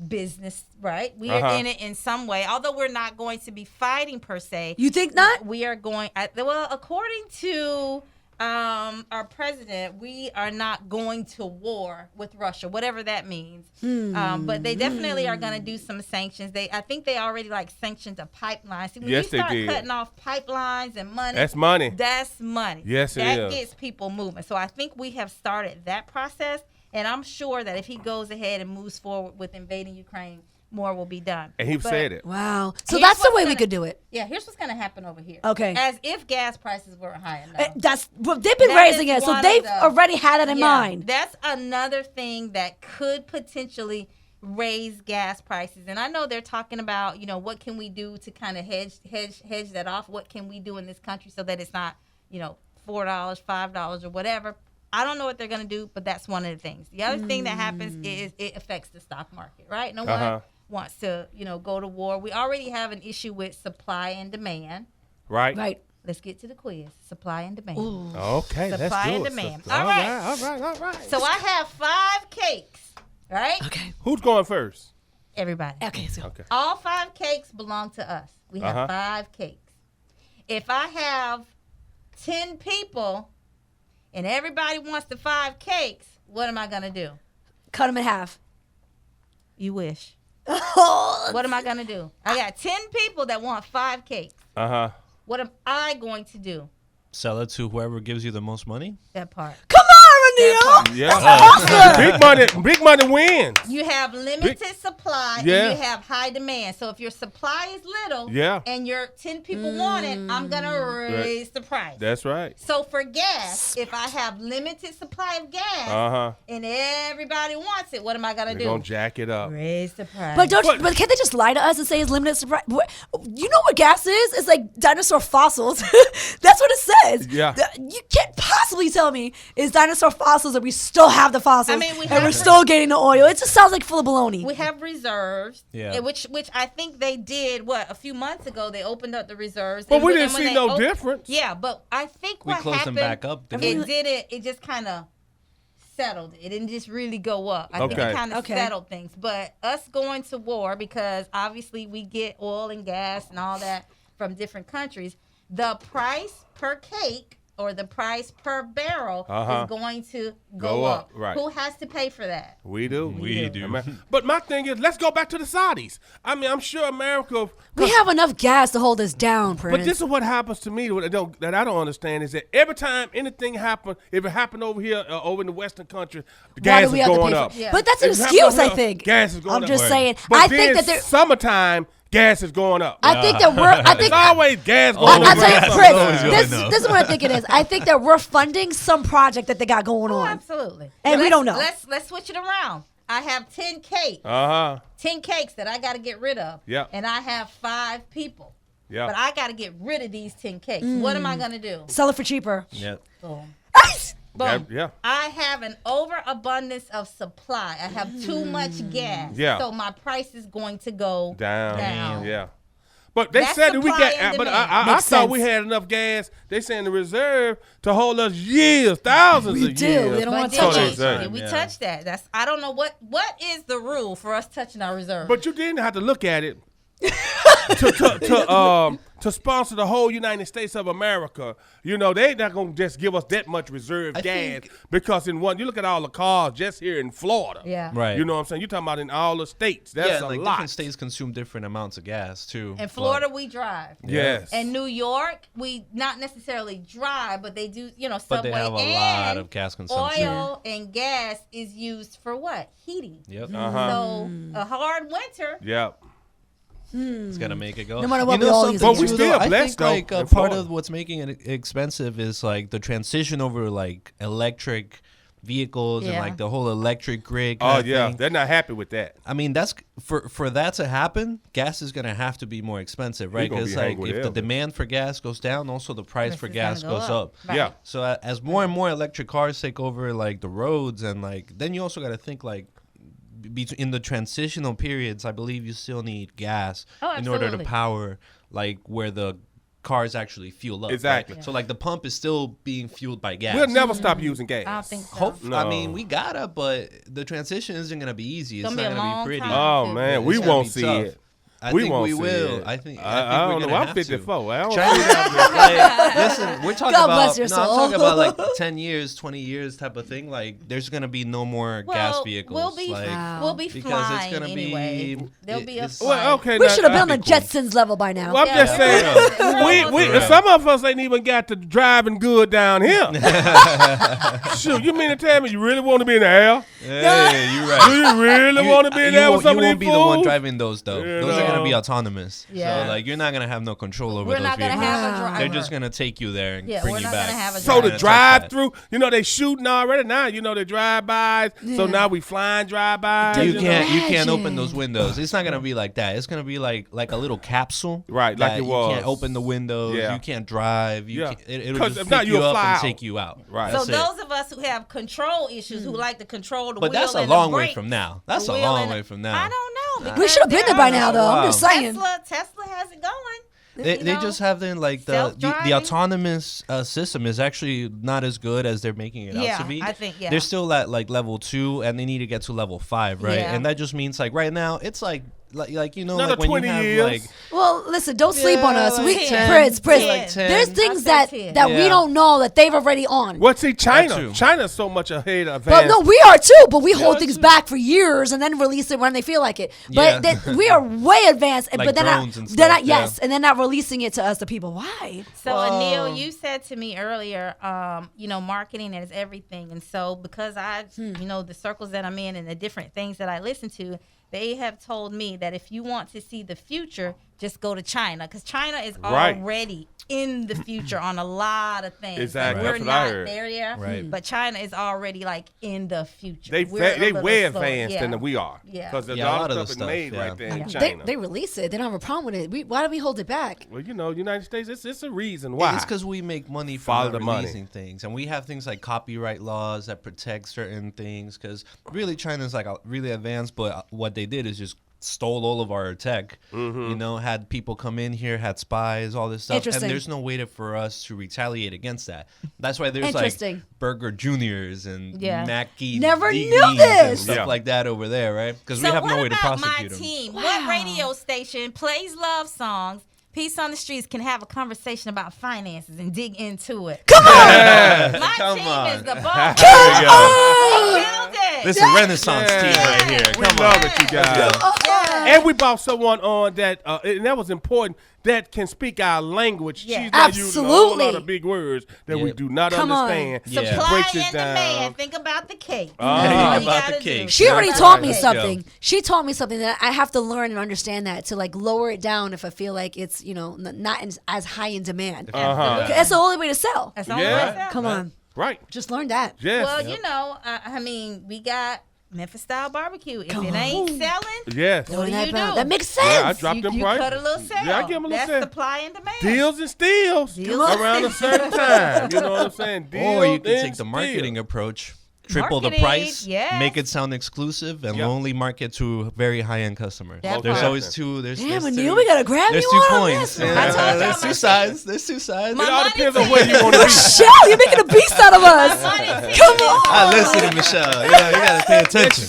S2: business. Right, we are in it in some way. Although we're not going to be fighting per se.
S3: You think not?
S2: We are going. Well, according to our president, we are not going to war with Russia, whatever that means. But they definitely are going to do some sanctions. I think they already sanctioned a pipeline. See, when
S1: Yes,
S2: you
S1: they
S2: start
S1: did.
S2: cutting off pipelines and money,
S1: That's money.
S2: That's money.
S1: Yes, it
S2: that
S1: is.
S2: gets people moving. So I think we have started that process, and I'm sure that if he goes ahead and moves forward with invading Ukraine, more will be done.
S1: And he
S2: But-
S1: said it.
S3: Wow. So
S2: Here's
S3: that's the
S2: what's
S3: way we
S2: gonna-
S3: could do it.
S2: Yeah, here's what's going to happen over here.
S3: Okay.
S2: As if gas prices weren't high enough.
S3: They've been
S2: That
S3: raising
S2: is
S3: it, so
S2: one of
S3: they've
S2: the-
S3: already had it in
S2: Yeah,
S3: mind.
S2: That's another thing that could potentially raise gas prices. And I know they're talking about, what can we do to kind of hedge that off? What can we do in this country so that it's not, $4, $5 or whatever. I don't know what they're going to do, but that's one of the things. The other thing that happens is it affects the stock market, right? No one wants to, go to war. We already have an issue with supply and demand.
S1: Right?
S3: Right.
S2: Let's get to the quiz. Supply and demand.
S1: Okay, let's
S2: Supply
S1: do
S2: and
S1: it.
S2: demand.
S1: sister.
S2: All right.
S1: All right.
S2: So I have 5 cakes, right?
S3: Okay.
S1: Who's going first?
S2: Everybody.
S3: Okay. So
S1: Okay.
S2: All 5 cakes belong to us. We have 5 cakes. If I have 10 people and everybody wants the 5 cakes, what am I going to do?
S3: cut them in half.
S2: You wish. What am I going to do? I got 10 people that want 5 cakes. What am I going to do?
S4: Sell it to whoever gives you the most money.
S2: That part.
S3: Come on, Renee.
S1: Yeah. Big money wins.
S2: You have limited supply
S1: Yeah.
S2: and you have high demand. So if your supply is little
S1: Yeah.
S2: and your 10 people want it, I'm going to raise the price.
S1: That's right.
S2: So for gas, if I have limited supply of gas and everybody wants it, what am I going to
S1: They're
S2: do?
S1: going to jack it up.
S2: Raise the price.
S3: But but can't they just lie to us and say it's limited supply? You know what gas is? It's like dinosaur fossils. That's what it says.
S1: Yeah.
S3: You can't possibly tell me it's dinosaur fossils and we still have the fossils
S2: I mean, we
S3: and
S2: have
S3: we're still getting the oil. It just sounds like full of baloney.
S2: we have reserves,
S4: Yeah.
S2: which I think they did, a few months ago, they opened up the reserves.
S1: But
S2: And
S1: we
S2: when-
S1: didn't
S2: and when
S1: see
S2: they
S1: no difference.
S2: Yeah, but I think
S4: We
S2: what
S4: closed them
S2: happened,
S4: back up,
S2: it
S4: didn't we?
S2: it just kind of settled. It didn't just really go up. I think
S1: Okay.
S2: it kind of
S3: Okay.
S2: settled things. But us going to war, because obviously we get oil and gas and all that from different countries, the price per cake or the price per barrel is going to go up.
S1: Right.
S2: Who has to pay for that?
S1: We do.
S4: We do.
S1: But my thing is, let's go back to the Saudis. I mean, I'm sure America.
S3: We have enough gas to hold us down, Prince.
S1: But this is what happens to me that I don't understand is that every time anything happens, if it happened over here, over in the Western country, the
S3: Why
S1: gas
S3: do we
S1: is
S3: have to
S1: going
S3: pay
S1: up.
S3: for it?
S2: Yeah.
S3: But that's an
S1: If it happened
S3: excuse,
S1: over
S3: I
S1: here,
S3: think.
S1: Gas is going
S3: I'm
S1: up.
S3: just saying.
S1: But
S3: I
S1: then
S3: think that there.
S1: summertime, gas is going up.
S3: I think that
S1: It's always gas going
S3: I'll
S1: up.
S3: tell you,
S4: Always
S3: Chris,
S4: going up.
S3: this is what I think it is. I think that we're funding some project that they got going
S2: Oh,
S3: on.
S2: absolutely.
S3: And we don't know.
S2: Let's switch it around. I have 10 cakes. 10 cakes that I got to get rid of.
S1: Yeah.
S2: And I have 5 people.
S1: Yeah.
S2: But I got to get rid of these 10 cakes. What am I going to do?
S3: Sell it for cheaper.
S4: Yep.
S2: Boom.
S1: Yeah,
S2: Boom.
S1: yeah.
S2: I have an overabundance of supply. I have too much gas.
S1: Yeah.
S2: So my price is going to go
S1: Down. Yeah. But they
S2: That's
S1: said that we
S2: supply
S1: got,
S2: and
S1: but
S2: demand.
S1: I
S3: Makes
S1: thought we
S3: sense.
S1: had enough gas. They saying the reserve to hold us years, thousands
S3: We
S1: of
S3: do.
S1: years.
S3: They don't
S2: But
S3: want to
S2: did
S3: touch
S1: So
S2: we-
S1: they say.
S2: did we
S4: Yeah.
S2: touch that? I don't know what is the rule for us touching our reserve.
S1: But you didn't have to look at it to sponsor the whole United States of America. You know, they not gonna just give us that much reserve
S4: I
S1: gas
S4: think-
S1: because you look at all the cars just here in Florida.
S2: Yeah.
S4: Right.
S1: You know what I'm saying? You're talking about in all the states. That's
S4: yeah,
S1: a
S4: like
S1: lot.
S4: different states consume different amounts of gas too.
S2: in Florida, we drive.
S1: Yes.
S2: In New York, we not necessarily drive, but they do,
S4: but
S2: subway
S4: they have a
S2: and
S4: lot of gas consumption.
S2: oil and gas is used for what? Heating.
S4: Yep.
S2: So a hard winter.
S1: Yep.
S4: It's gonna make it go.
S3: No matter what, we all use
S4: something
S3: it. But we
S4: too,
S1: still
S4: though, I
S1: blessed,
S4: think like
S1: though, in
S4: part
S1: Florida.
S4: of what's making it expensive is like the transition over like electric vehicles and
S2: Yeah.
S4: like the whole electric grid.
S1: Oh
S4: kind of
S1: yeah,
S4: thing.
S1: they're not happy with that.
S4: I mean, that's for that to happen. Gas is gonna have to be more expensive, right?
S1: gonna be
S4: Because like
S1: hanging with
S4: if the
S1: Elvis.
S4: demand for gas goes down, also the price
S2: Price
S4: for
S2: is
S4: gas
S2: gonna go
S4: goes
S2: up.
S4: up.
S2: Right.
S1: Yeah.
S4: So as more and more electric cars take over like the roads and like then you also got to think like in the transitional periods, I believe you still need gas
S2: Oh,
S4: in order to
S2: absolutely.
S4: power like where the cars actually fuel up. right?
S1: Exactly.
S4: So like the pump is still being fueled by gas.
S1: We'll never stop using gas.
S2: I don't think so.
S4: Hope, I
S1: No.
S4: mean, we gotta, but the transition isn't gonna be easy. It's
S2: Gonna
S4: not
S2: be a
S4: gonna
S2: long
S4: be pretty.
S2: time.
S1: Oh man, we
S4: It's gonna
S1: won't
S4: be
S1: see
S4: tough.
S1: it.
S4: I
S1: we
S4: think
S1: won't
S4: we
S1: see
S4: will.
S1: it.
S4: I think
S1: I
S4: we're
S1: don't know.
S4: gonna
S1: I'm
S4: have to.
S1: 54. I don't
S4: Like, listen, we're talking
S3: God
S4: about
S3: bless your
S4: no, I'm
S3: soul.
S4: talking about like 10 years, 20 years type of thing. Like there's gonna be no more gas vehicles.
S2: We'll be
S4: like,
S2: we'll be
S4: because
S2: flying
S4: it's gonna
S2: anyway.
S4: be
S2: There'll be a
S4: it's-
S2: flight.
S1: Well, okay.
S3: We
S1: now,
S3: should have been on the
S4: that'd be cool.
S3: Jetsons level by now.
S1: Well, I'm
S2: Yeah,
S1: just
S2: for
S1: saying,
S2: real.
S1: we
S4: For real.
S1: some of us ain't even got to driving good down here. Shoot, you mean to tell me you really want to be in the air?
S4: Hey, you're
S1: Do
S4: right.
S1: you really want to be in there with some
S4: you
S1: of
S4: won't
S1: these
S4: be the one
S1: fools?
S4: driving those though.
S1: You
S4: Those are gonna be
S1: know.
S4: autonomous.
S2: Yeah.
S4: So like you're not gonna have no control over
S2: We're
S4: those
S2: not gonna
S4: vehicles.
S2: have a driver.
S4: They're just gonna take you there and
S2: Yeah,
S4: bring
S2: we're
S4: you
S2: not
S4: back.
S2: gonna have a
S1: So
S2: driver.
S1: the
S4: Gonna touch
S1: drive
S4: that.
S1: through, they shooting already now. They drive-bys. So now we flying drive-bys.
S4: You can't
S3: Imagine.
S4: open those windows. It's not gonna be like that. It's gonna be like a little capsule.
S1: Right, like
S4: that
S1: it
S4: You
S1: was.
S4: can't open the windows.
S1: Yeah.
S4: You can't drive.
S1: Yeah.
S4: It'll
S1: 'Cause
S4: just
S1: if not,
S4: pick you
S1: you'll
S4: up
S1: fly
S4: and
S1: out.
S4: take you out.
S1: Right.
S2: So
S4: That's it.
S2: those of us who have control issues, who like to control the
S4: But
S2: wheel
S4: that's a
S2: and
S4: long
S2: the
S4: way
S2: brakes,
S4: from now. That's
S2: the
S4: a
S2: wheel
S4: long
S2: and
S4: way
S2: the-
S4: from now.
S2: I don't know.
S3: We
S2: because
S3: should have been there by now, though. I'm just saying.
S2: Tesla has it going.
S4: They just have then like the
S2: self-driving.
S4: autonomous system is actually not as good as they're making it out
S2: Yeah,
S4: to be.
S2: I think, yeah.
S4: They're still at like level 2 and they need to get to level 5, right?
S2: Yeah.
S4: And that just means like right now it's like
S1: Another
S4: like when
S1: 20
S4: you have
S1: years.
S4: like
S3: Well, listen, don't sleep on us.
S4: like
S3: We,
S2: 10.
S3: Prince,
S2: 10.
S3: there's things
S2: I
S3: that
S2: said 10.
S3: that we
S4: Yeah.
S3: don't know that they've already on.
S1: Well, see,
S4: That
S1: China.
S4: too.
S1: China's so much ahead of
S3: But no, we are too. But we hold
S4: us
S3: things
S4: too.
S3: back for years and then release it when they feel like it. But
S4: Yeah.
S3: we are way advanced.
S4: Like
S3: but they're
S4: drones
S3: not.
S4: and
S3: They're
S4: stuff,
S3: not. Yes, and they're not releasing it to us, the people. Why?
S2: So
S4: Whoa.
S2: Anil, you said to me earlier, marketing is everything, and so because the circles that I'm in and the different things that I listen to, they have told me that if you want to see the future, just go to China, because China is
S1: Right.
S2: already in the future on a lot of things.
S1: Exactly.
S2: Like,
S1: That's
S2: we're
S1: what I
S2: not
S1: heard.
S2: there yet,
S4: Right.
S2: but China is already like in the future.
S1: They
S2: We're a
S1: way
S2: little slower.
S1: advanced
S2: Yeah.
S1: than we are.
S2: Yeah.
S1: Because there's
S4: Yeah,
S1: a lot of stuff is made
S4: yeah.
S1: right there in
S3: They,
S1: China.
S3: they release it. They don't have a problem with it. Why do we hold it back?
S1: Well, United States, it's a reason why.
S4: It's because we make money from
S1: Follow
S4: not
S1: the money.
S4: releasing things, and we have things like copyright laws that protect certain things. Because really, China's like really advanced, but what they did is just stole all of our tech. Had people come in here, had spies, all this stuff, and
S3: Interesting.
S4: there's no way for us to retaliate against that. That's why there's like
S3: Interesting.
S4: Burger Juniors and
S2: Yeah.
S4: Mackie,
S3: Never
S4: Deanies
S3: knew
S4: and
S3: this.
S4: stuff
S1: Yeah.
S4: like that over there, right? Because we
S2: So
S4: have no
S2: what
S4: way to
S2: about
S4: prosecute
S2: my
S4: them.
S2: team?
S3: Wow.
S2: What radio station plays love songs? Peace on the Streets can have a conversation about finances and dig into it.
S3: Come on!
S2: My
S4: Come
S2: team
S4: on.
S2: is the boss.
S1: There you go.
S2: They killed it.
S4: This is a Renaissance team right here.
S1: We
S4: Come
S1: love
S4: on.
S1: it, you guys.
S2: Yeah.
S1: And we brought someone on that, and that was important, that can speak our language.
S2: Yeah.
S1: She's not using a whole lot
S3: Absolutely.
S1: of big words that we
S4: Yeah.
S1: do not
S3: Come on.
S1: understand.
S4: Yeah.
S1: She
S2: Supply
S1: breaks it
S2: and
S1: down.
S2: demand. Think about the cake.
S1: Ah.
S2: That's all
S4: Think
S2: you
S4: about
S2: gotta
S4: the cake.
S2: do.
S3: She already
S1: That's
S3: taught
S1: right.
S3: me
S4: Let's
S3: something.
S4: go.
S3: She taught me something that I have to learn and understand that to like lower it down if I feel like it's not as high in demand.
S1: Uh-huh.
S3: That's the only way to sell.
S2: That's the only
S1: Yeah.
S2: way to sell.
S3: Come on,
S1: Right.
S3: just learn that.
S1: Yes.
S2: Well, I mean, we got Memphis style barbecue. If
S3: Come
S2: it
S3: on.
S2: ain't selling,
S1: Yes.
S2: what do you do?
S3: That makes sense.
S1: Yeah, I dropped them
S2: you
S1: prices.
S2: cut a little sale.
S1: Yeah, I give them a little
S2: That's
S1: sale.
S2: supply and demand.
S1: Deals and steals
S2: Deals and
S1: around a certain time. You know what I'm saying? Deals
S4: Or you can
S1: and
S4: take the
S1: steals.
S4: marketing approach. Triple the
S2: Marketing,
S4: price,
S2: yes.
S4: make it sound exclusive, and
S1: Yep.
S4: only market to very high-end customers.
S2: That
S4: There's
S2: part.
S4: always two. There's
S3: Damn,
S4: there's
S3: Anil,
S4: two-
S3: we gotta grab
S4: There's
S3: you
S4: two
S3: on
S4: coins.
S3: this.
S2: I told y'all
S4: There's
S2: my
S4: two sides. There's two sides.
S2: My
S1: It all
S2: money
S1: depends on
S2: team.
S1: where you want to be.
S3: Michelle, you're making a beast out of us.
S2: Money team.
S3: Come on.
S4: I listen to Michelle. You gotta pay attention.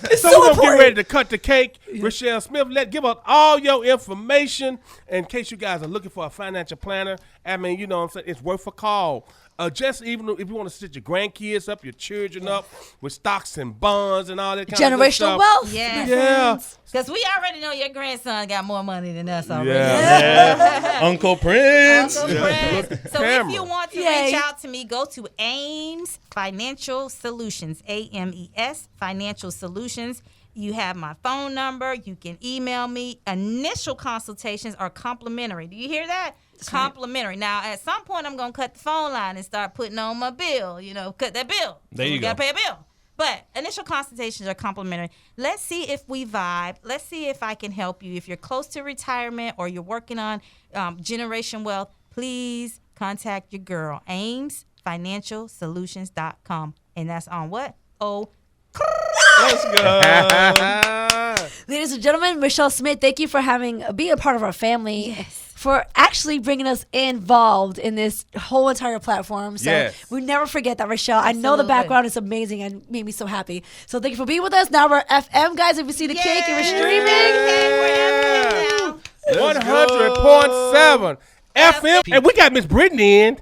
S3: It's
S1: So
S3: so
S1: we're gonna get
S3: important.
S1: ready to cut the cake. Rochelle Smith, give us all your information in case you guys are looking for a financial planner. I mean, you know what I'm saying? It's worth a call. Just even if you want to set your grandkids up, your children up with stocks and bonds and all that kind of good
S3: Generational
S1: stuff.
S3: wealth.
S2: Yeah.
S3: my
S1: Yeah.
S3: friends.
S2: Because we already know your grandson got more money than us already.
S1: Yeah.
S4: Uncle Prince.
S2: Uncle Fred.
S1: Look at the
S2: So if
S1: camera.
S2: you want to
S3: Yay.
S2: reach out to me, go to Ames Financial Solutions, AMES Financial Solutions. You have my phone number. You can email me. Initial consultations are complimentary. Do you hear that? Complimentary. Now, at some point, I'm going to cut the phone line and start putting on my bill. Cut that bill.
S4: There you
S2: You got
S4: go.
S2: to pay a bill. But initial consultations are complimentary. Let's see if we vibe. Let's see if I can help you. If you're close to retirement or you're working on generation wealth, please contact your girl, AmesFinancialSolutions.com. And that's on what?
S4: Let's go.
S3: Ladies and gentlemen, Michelle Smith, thank you for being a part of our family.
S2: Yes.
S3: For actually bringing us involved in this whole entire platform. So
S1: Yes.
S3: we never forget that, Rochelle. I know the
S2: Absolutely.
S3: background is amazing and made me so happy. So thank you for being with us. Now we're FM, guys. If you see the cake, if you're streaming.
S2: Yay.
S1: 100.7 FM. And we got Miss Brittany in.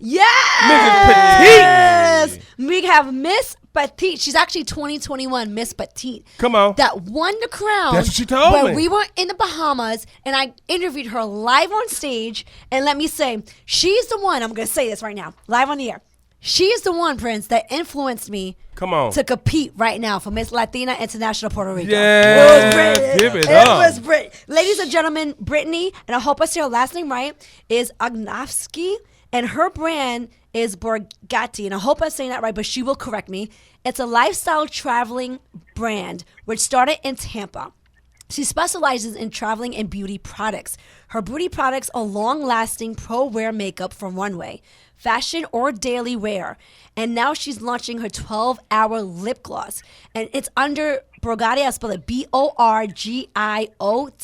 S3: Yes! We have Miss Petite. She's actually 2021 Miss Petite.
S1: Come on.
S3: That won the crown.
S1: That's what she told
S3: when
S1: me.
S3: we were in the Bahamas, and I interviewed her live on stage. And let me say, she's the one, I'm going to say this right now, live on the air. She is the one, Prince, that influenced me
S1: Come on.
S3: to compete right now for Miss Latina International Puerto Rico.
S1: Yeah.
S3: It was Brittany.
S1: Give it up.
S3: was Brittany. Ladies and gentlemen, Brittany, and I hope I say her last name right, is Agnowski, and her brand is Borgatti, and I hope I'm saying that right, but she will correct me. It's a lifestyle traveling brand which started in Tampa. She specializes in traveling and beauty products. Her beauty products are long-lasting pro-wear makeup for runway, fashion, or daily wear. And now she's launching her 12-hour lip gloss. And it's under Borgatti. I spell it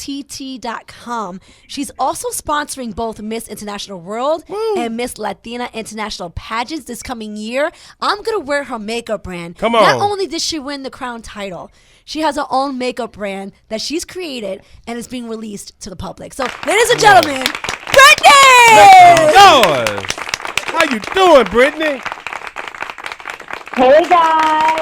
S3: BORGIOTT.com. She's also sponsoring both Miss International World and Miss Latina International pageants this coming year. I'm going to wear her makeup brand.
S1: Come
S3: Not
S1: on.
S3: only did she win the crown title, she has her own makeup brand that she's created and is being released to the public. So, ladies and gentlemen, Brittany!
S1: Yours. How you doing, Brittany?
S5: Hey guys.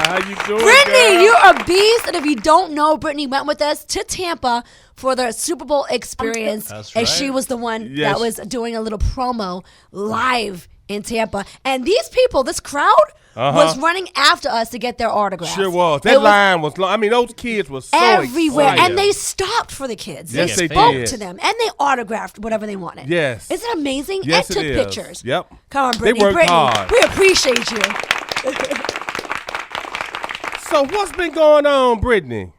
S1: How you doing,
S3: Brittany,
S1: girl?
S3: you're a beast. And if you don't know, Brittany went with us to Tampa for the Super Bowl experience.
S4: That's
S3: And
S4: right.
S3: she was the one
S1: Yes.
S3: that was doing a little promo live in Tampa. And these people, this crowd, was running after us to get their autographs.
S1: Sure was.
S3: It
S1: That line was long. I mean, those kids were so
S3: everywhere.
S1: excited.
S3: And they stopped for the kids.
S1: Yes,
S3: they
S1: they
S3: spoke
S1: did.
S3: to them. And they autographed whatever they wanted.
S1: Yes.
S3: Isn't it amazing?
S1: Yes,
S3: and
S1: it
S3: took
S1: is.
S3: pictures.
S1: Yep.
S3: Come on,
S1: They
S3: Brittany.
S1: worked
S3: Brittany,
S1: hard.
S3: we appreciate you.
S1: So what's been going on, Brittany?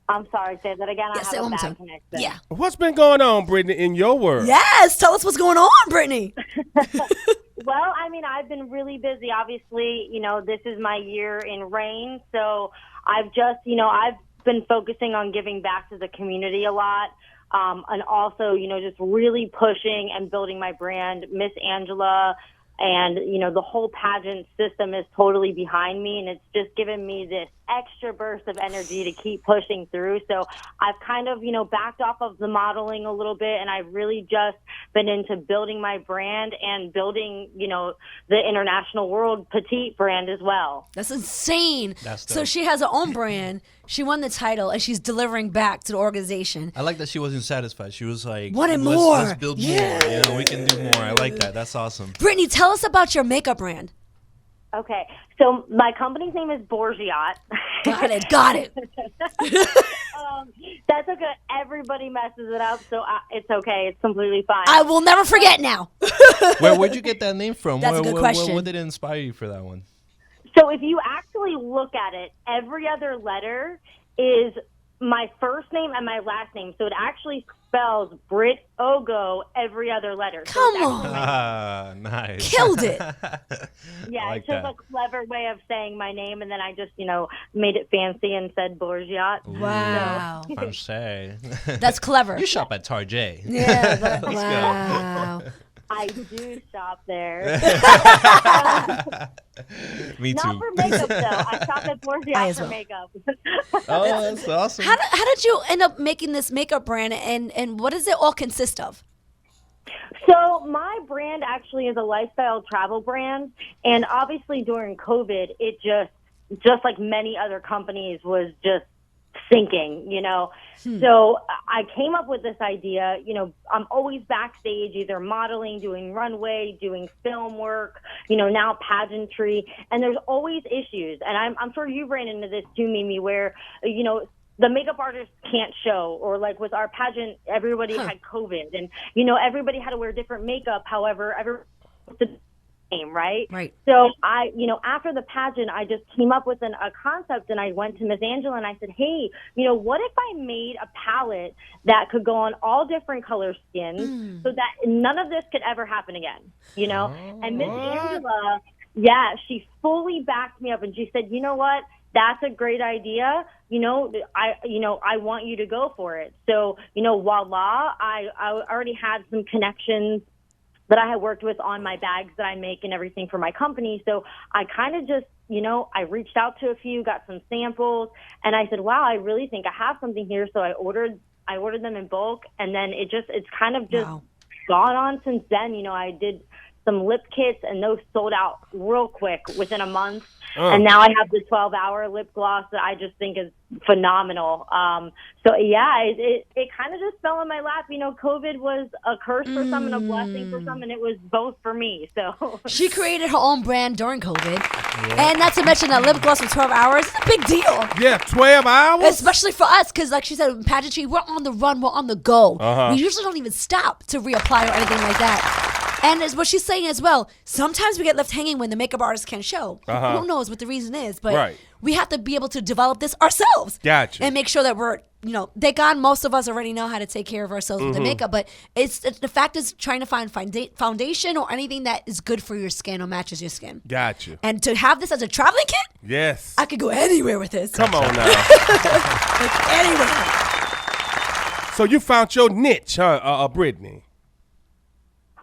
S5: I'm sorry, say that again.
S3: Yes,
S5: I
S3: say it
S5: have a
S3: one more
S5: bad
S3: time.
S5: connection.
S3: Yeah.
S1: What's been going on, Brittany, in your world?
S3: Yes. Tell us what's going on, Brittany.
S5: Well, I mean, I've been really busy. Obviously, this is my year in rain, so I've just, I've been focusing on giving back to the community a lot, and also, just really pushing and building my brand, Miss Angela, and the whole pageant system is totally behind me, and it's just given me this
S6: extra burst of energy to keep pushing through. So I've kind of, backed off of the modeling a little bit, and I've really just been into building my brand and building, the international world petite brand as well.
S3: That's insane.
S4: That's
S3: so
S4: dope.
S3: she has her own brand. She won the title, and she's delivering back to the organization.
S4: I like that she wasn't satisfied. She was like,
S3: Wanted
S4: let's,
S3: more.
S4: Let's build more. We can do more. I like that. That's awesome.
S3: Brittany, tell us about your makeup brand.
S6: Okay, so my company's name is Borgiat.
S3: Got it.
S6: That's okay. Everybody messes it up, so it's okay. It's completely fine.
S3: I will never forget now.
S4: Where'd you get that name from?
S3: That's a good question.
S4: What did it inspire you for that one?
S6: So if you actually look at it, every other letter is my first name and my last name. So it actually spells Brit Ogo every other letter. So
S3: Come
S6: it's
S3: on.
S6: actually
S4: Nice.
S3: Killed it.
S6: yeah,
S4: like
S6: it's just
S4: that.
S6: a clever way of saying my name, and then I just, made it fancy and said Borgiat.
S3: Wow.
S4: Fancy.
S3: That's clever.
S4: You shop at Target.
S3: Yeah.
S4: Let's go.
S3: Wow.
S6: I do shop there.
S4: Me too.
S6: Not for makeup, though. I shop at
S3: I
S6: Borgiat
S3: as
S6: for
S3: well.
S6: makeup.
S4: Oh, that's awesome.
S3: How did you end up making this makeup brand, and what does it all consist of?
S6: So my brand actually is a lifestyle travel brand, and obviously during COVID, it just like many other companies was just sinking, So I came up with this idea, I'm always backstage, either modeling, doing runway, doing film work, now pageantry, and there's always issues. And I'm sure you ran into this too, Mimi, where, the makeup artist can't show, or like with our pageant, everybody had COVID, and, everybody had to wear different makeup. However, everyone was the same, right?
S3: Right.
S6: So I, after the pageant, I just came up with a concept, and I went to Miss Angela and I said, hey, what if I made a palette that could go on all different color skins so that none of this could ever happen again, And Miss Angela, she fully backed me up, and she said, you know what? That's a great idea. I want you to go for it. So, voila, I already had some connections that I had worked with on my bags that I make and everything for my company. So I kind of just, I reached out to a few, got some samples, and I said, wow, I really think I have something here. So I ordered them in bulk, and then it's kind of just gone on since then. I did some lip kits, and those sold out real quick within a month. And now I have the 12-hour lip gloss that I just think is phenomenal. It kind of just fell in my lap. COVID was a curse for some and a blessing for some, and it was both for me. So
S3: She created her own brand during COVID. And not to mention that lip gloss for 12 hours is a big deal.
S1: Yeah, 12 hours?
S3: Especially for us, because like she said, in pageantry, we're on the run, we're on the go. We usually don't even stop to reapply or anything like that. And as what she's saying as well, sometimes we get left hanging when the makeup artist can't show. Who knows what the reason is, but we have to be able to develop this ourselves.
S1: Gotcha.
S3: And make sure that we're, thank God most of us already know how to take care of ourselves with the makeup, but it's the fact is trying to find foundation or anything that is good for your skin or matches your skin.
S1: Gotcha.
S3: And to have this as a traveling kit,
S1: Yes.
S3: I could go anywhere with this.
S1: Come on now.
S3: Like anywhere.
S1: So you found your niche, huh, Brittany?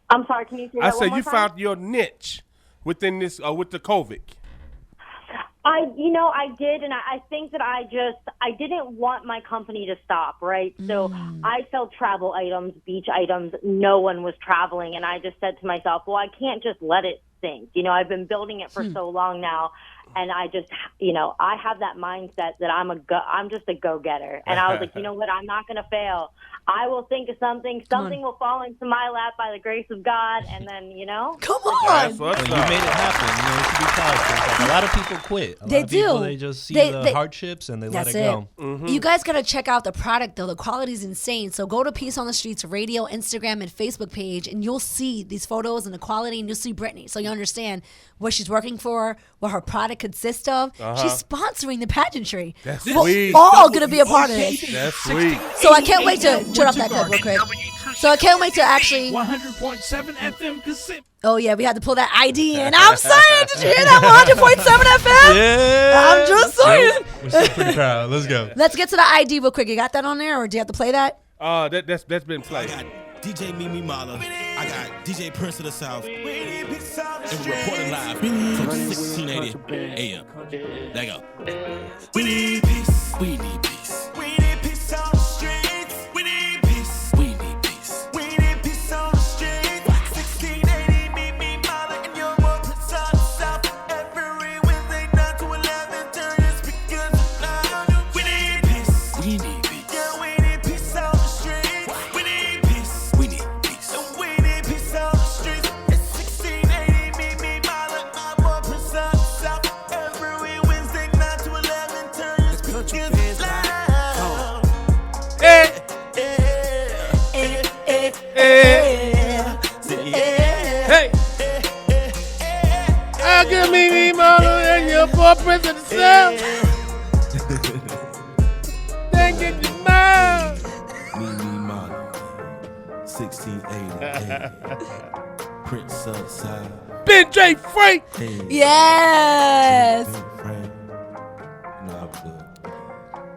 S6: I'm sorry, can you say that
S1: I
S6: one
S1: said
S6: more
S1: you
S6: time?
S1: found your niche within this, with the COVID.
S6: I did, and I think that I didn't want my company to stop, right? So I sell travel items, beach items. No one was traveling, and I just said to myself, well, I can't just let it sink. I've been building it for so long now, and I just, I have that mindset that I'm just a go-getter. And I was like, you know what? I'm not going to fail. I will think of something. Something will fall into my lap by the grace of God, and then,
S3: Come
S1: That's
S3: on.
S1: what's
S4: You
S1: up.
S4: made it happen. You should be proud. 'Cause, like, a lot of people quit. A
S3: They
S4: lot of people,
S3: do.
S4: They just see
S3: They-
S4: the
S3: they-
S4: hardships and they let
S3: That's
S4: it go.
S3: You guys got to check out the product, though. The quality is insane. So go to Peace on the Streets Radio, Instagram, and Facebook page, and you'll see these photos and the quality, and you'll see Brittany. So you understand what she's working for, what her product consists of. She's sponsoring the pageantry.
S1: That's
S3: We're
S1: sweet.
S3: all going to be a part of it.
S1: That's sweet.
S3: So I can't wait to turn off that clip real quick. So I can't wait to actually.
S7: 100.7 FM cassette.
S3: Oh, yeah, we had to pull that ID in. I'm saying, did you hear that 100.7 FM?
S4: Yeah.
S3: I'm just saying.
S4: We're still pretty proud. Let's go.
S3: Let's get to the ID real quick. You got that on there, or do you have to play that?
S1: That's been played.
S8: DJ Mimi Mala. I got DJ Prince of the South. And we're reporting live from 1680 AM. There you go. We need peace. We need peace. We need peace on the streets. We need peace. We need peace. We need peace on the streets. 1680 Mimi Mala and your boy Prince of the South. Every Wednesday 9 to 11. Turn your speakers loud. We need peace. We need peace. Yeah, we need peace on the streets. We need peace. We need peace. And we need peace on the streets. It's 1680 Mimi Mala, my boy Prince of the South. Every Wednesday 9 to 11. Turn your speakers loud.
S1: Hey, hey. I'll give me mother and your boy Prince of the South. Then get your mouth.
S8: Mimi Mala, 1680. Prince of the South.
S1: Ben J. Frank.
S8: Hey,
S3: Yes.
S8: Frank. No, I'm good.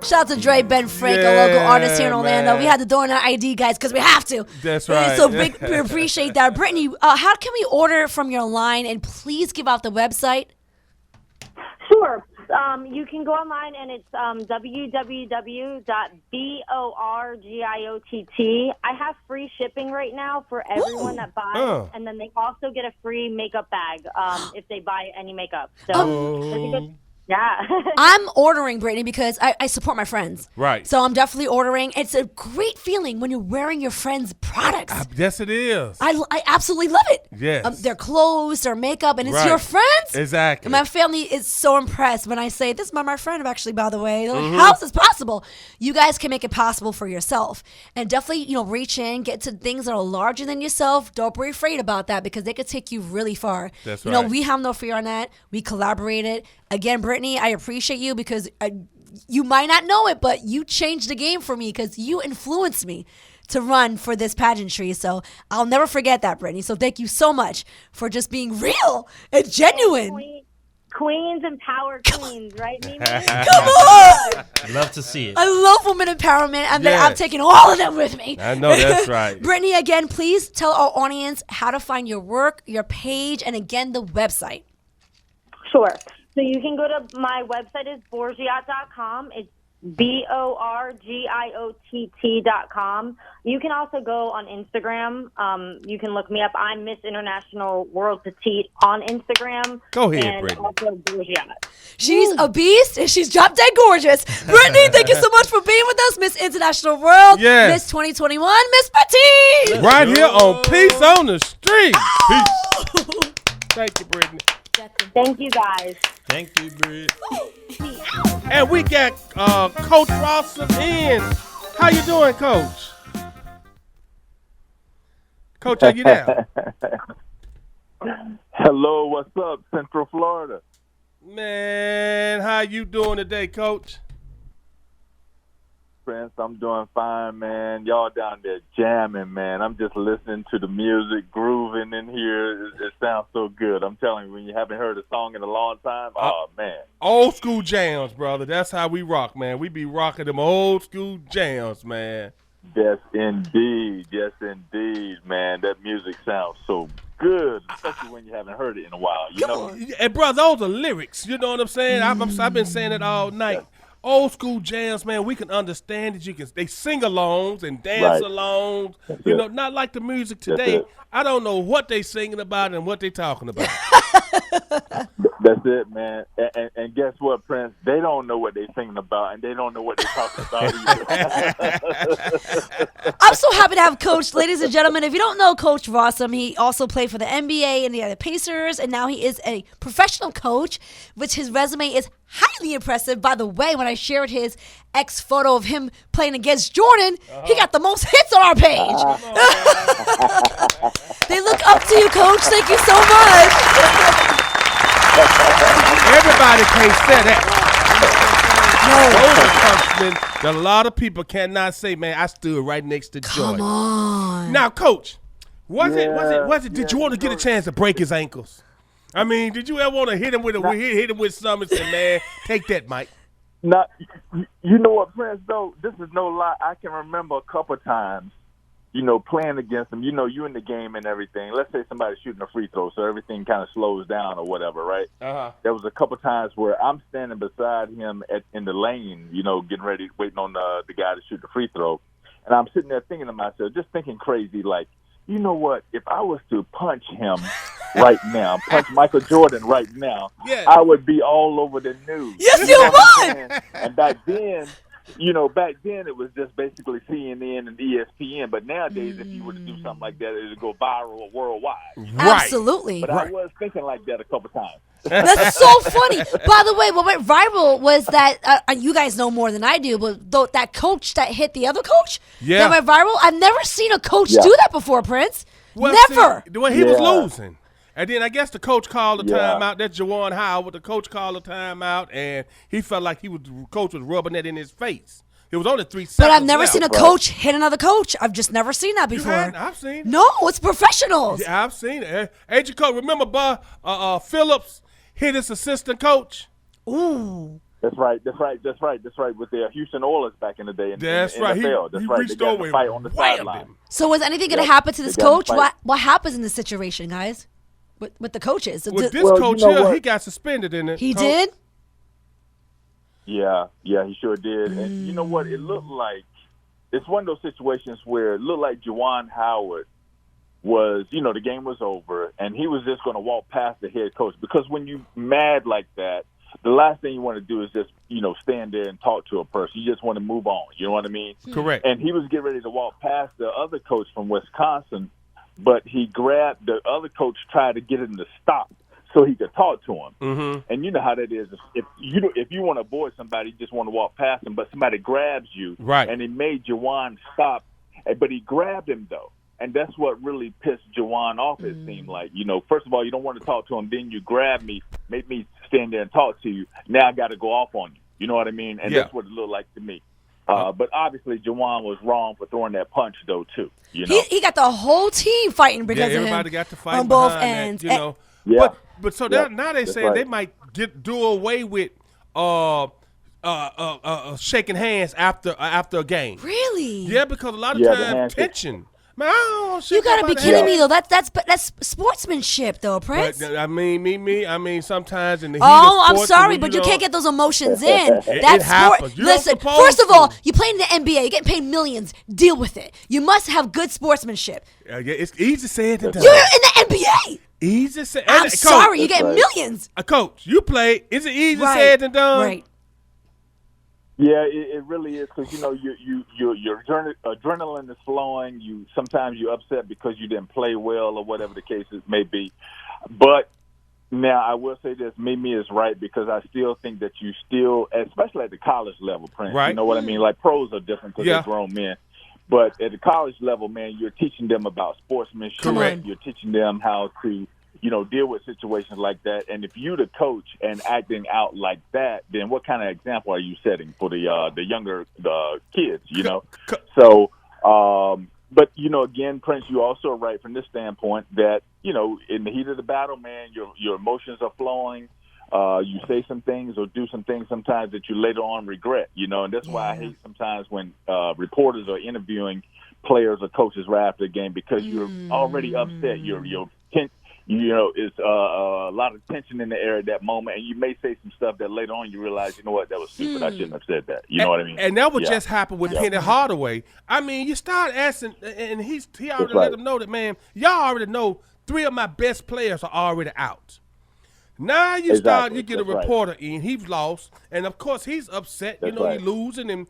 S3: Shout out to Dre, Ben Frank, a local
S1: Yeah,
S3: artist here in Orlando.
S1: man.
S3: We had to throw in our ID, guys, because we have to.
S1: That's right.
S3: So we appreciate that. Brittany, how can we order from your line? And please give out the website.
S6: Sure. You can go online and it's www.borgiott. I have free shipping right now for everyone that buys,
S1: Oh.
S6: and then they also get a free makeup bag if they buy any makeup. So, that's a good- yeah.
S3: I'm ordering, Brittany, because I support my friends.
S1: Right.
S3: So I'm definitely ordering. It's a great feeling when you're wearing your friends' products.
S1: Yes, it is.
S3: I absolutely love it.
S1: Yes.
S3: Their clothes, their makeup, and it's
S1: Right.
S3: your friends.
S1: Exactly.
S3: And my family is so impressed when I say, this is my friend, actually, by the way. They're like,
S1: Mm-hmm.
S3: how is this possible? You guys can make it possible for yourself. And definitely, reach in, get to things that are larger than yourself. Don't be afraid about that because they could take you really far.
S1: That's
S3: right.
S1: right.
S3: We have no fear on that. We collaborated. Again, Brittany, I appreciate you because you might not know it, but you changed the game for me because you influenced me to run for this pageantry. So I'll never forget that, Brittany. So thank you so much for just being real and genuine.
S6: Queens empower queens, right, Mimi?
S3: Come on!
S4: Love to see it.
S3: I love women empowerment, and
S1: Yes.
S3: I'm taking all of them with me.
S1: I know that's right.
S3: Brittany, again, please tell our audience how to find your work, your page, and again, the website.
S6: Sure. So you can go to my website is borgiott.com. It's borgiott.com. You can also go on Instagram. You can look me up. I'm Miss International World Petite on Instagram.
S1: Go ahead,
S6: and
S1: Brittany.
S6: also Borgiott.
S3: She's a beast, and she's drop dead gorgeous. Brittany, thank you so much for being with us. Miss International World,
S1: Yes.
S3: Miss 2021, Miss Petite.
S1: Right here on Peace on the Street. Peace. Thank you, Brittany.
S6: Thank you, guys.
S4: Thank you, Britt.
S1: And we got Coach Rawson in. How you doing, Coach? Coach, are you there?
S9: Hello, what's up, Central Florida?
S1: Man, how you doing today, Coach?
S9: Prince, I'm doing fine, man. Y'all down there jamming, man. I'm just listening to the music, grooving in here. It sounds so good. I'm telling you, when you haven't heard a song in a long time, oh, man.
S1: Old school jams, brother. That's how we rock, man. We be rocking them old school jams, man.
S9: Yes, indeed. Yes, indeed, man. That music sounds so good, especially when you haven't heard it in a while. You know?
S1: And, brother, those are lyrics. You know what I'm saying? I've been saying it all night.
S9: Yes.
S1: Old school jams, man, we can understand it. They sing alongs and dance alongs. You know, not like the music today. I don't know what they singing about and what they talking about.
S9: That's it, man. And guess what, Prince? They don't know what they're singing about, and they don't know what they're talking about either.
S3: I'm so happy to have Coach. Ladies and gentlemen, if you don't know Coach Rawson, he also played for the NBA and the other Pacers, and now he is a professional coach, which his resume is highly impressive. By the way, when I shared his ex photo of him playing against Jordan, he got the most hits on our page. They look up to you, Coach. Thank you so much.
S1: Everybody can't say that. Those are accomplishments that a lot of people cannot say, man, I stood right next to Jordan.
S3: Come on.
S1: Now, Coach, did you want to get a chance to break his ankles? I mean, did you ever want to hit him with something and say, man, take that, Mike?
S9: Now, you know what, Prince, though? This is no lie. I can remember a couple times, playing against them, you in the game and everything. Let's say somebody's shooting a free throw, so everything kind of slows down or whatever, right?
S1: Uh-huh.
S9: There was a couple times where I'm standing beside him in the lane, getting ready, waiting on the guy to shoot the free throw. And I'm sitting there thinking to myself, just thinking crazy, like, you know what? If I was to punch him right now, punch Michael Jordan right now,
S1: Yeah.
S9: I would be all over the news.
S3: Yes,
S9: You know
S3: you
S9: what I'm
S3: would.
S9: saying? And back then it was just basically CNN and ESPN. But nowadays, if you were to do something like that, it would go viral worldwide.
S1: Right.
S3: Absolutely.
S9: But I was thinking like that a couple times.
S3: That's so funny. By the way, what went viral was that you guys know more than I do, but that coach that hit the other coach
S1: Yeah.
S3: that went viral. I've never seen a coach
S9: Yeah.
S3: do that before, Prince.
S1: Well,
S3: Never.
S1: See, when he was
S9: Yeah.
S1: losing. And then I guess the coach called the
S9: Yeah.
S1: timeout. That's Jawan Howard. The coach called the timeout, and he felt like the coach was rubbing that in his face. It was only 3 seconds.
S3: But I've never
S1: left.
S3: seen a coach hit another coach. I've just never seen that
S1: You
S3: before.
S1: hadn't? I've seen it.
S3: No, it's professionals.
S1: Yeah, I've seen it. Agent coach, remember Phillips hit his assistant coach?
S3: Ooh.
S9: That's right. With the Houston Oilers back in the day.
S1: That's
S9: in
S1: right.
S9: NFL. That's
S1: He
S9: right.
S1: reached
S9: They got in
S1: over
S9: a
S1: and
S9: fight on the
S1: whammed
S9: sideline.
S1: him.
S3: So is anything going to
S9: Yeah,
S3: happen to this
S9: they got in a
S3: coach?
S9: fight.
S3: What happens in this situation, guys? With the coaches?
S1: With this
S9: Well,
S1: coach
S9: you know
S1: here,
S9: what?
S1: he got suspended in it.
S3: He did?
S9: Yeah, he sure did. And you know what? It looked like it's one of those situations where it looked like Jawan Howard was, the game was over, and he was just going to walk past the head coach. Because when you mad like that, the last thing you want to do is just, stand there and talk to a person. You just want to move on. You know what I mean?
S1: Correct.
S9: And he was getting ready to walk past the other coach from Wisconsin, but he grabbed the other coach, tried to get him to stop so he could talk to him.
S1: Mm-hmm.
S9: And you know how that is. If you want to avoid somebody, you just want to walk past them, but somebody grabs you,
S1: Right.
S9: and he made Jawan stop, but he grabbed him though. And that's what really pissed Jawan off, it seemed like. First of all, you don't want to talk to him, then you grab me, make me stand there and talk to you. Now I got to go off on you. You know what I mean? And
S1: Yeah.
S9: that's what it looked like to me. But obviously, Jawan was wrong for throwing that punch, though, too.
S3: He got the whole team fighting because of him.
S1: Everybody got to fight
S3: on both
S1: behind
S3: ends.
S1: that,
S9: Yeah.
S1: But so
S9: Yeah.
S1: now they
S9: That's
S1: saying
S9: right.
S1: they might do away with shaking hands after a game.
S3: Really?
S1: Yeah, because a lot of
S9: Yeah, the
S1: times
S9: handshake.
S1: tension. Man, I don't shake
S3: You gotta be
S1: nobody's
S3: kidding
S1: hand.
S3: me though. That's sportsmanship though, Prince.
S1: But, I mean, sometimes in the heat
S3: Oh,
S1: of
S3: I'm
S1: sports,
S3: sorry,
S1: when
S3: but you can't get those emotions in.
S1: It
S3: That's
S1: happens.
S3: sport.
S1: You don't
S3: Listen,
S1: supposed
S3: first of all,
S1: to.
S3: you play in the NBA. You're getting paid millions. Deal with it. You must have good sportsmanship.
S1: Yeah, it's easy said than done.
S3: You're in the NBA.
S1: Easy said.
S3: I'm
S1: Coach,
S3: sorry, you're getting
S9: right.
S3: millions.
S1: Coach, you play. Is it easy
S3: Right.
S1: said than done?
S3: Right.
S9: Yeah, it really is because your adrenaline is flowing. Sometimes you're upset because you didn't play well or whatever the case may be. But now I will say this: Mimi is right because I still think that you still, especially at the college level, Prince.
S1: Right.
S9: You know what I mean? Like pros are different because
S1: Yeah.
S9: they're grown men. But at the college level, man, you're teaching them about sportsmanship.
S3: Come on.
S9: You're teaching them how to deal with situations like that. And if you're the coach and acting out like that, then what kind of example are you setting for the younger kids? So, but again, Prince, you also are right from this standpoint that in the heat of the battle, man, your emotions are flowing. You say some things or do some things sometimes that you later on regret. And that's why I hate sometimes when reporters are interviewing players or coaches right after the game because you're already upset. You're it's a lot of tension in the air at that moment, and you may say some stuff that later on you realize, that was stupid. I shouldn't have said that. You know what I mean?
S1: And that would
S9: Yeah.
S1: just happen with Penny Hardaway. I mean, you start asking, and he already
S9: right.
S1: let them know that, man, y'all already know 3 of my best players are already out. Now you
S9: Exactly.
S1: get a
S9: That's right.
S1: reporter in, he's lost, and of course he's upset.
S9: That's
S1: He's
S9: right.
S1: losing, and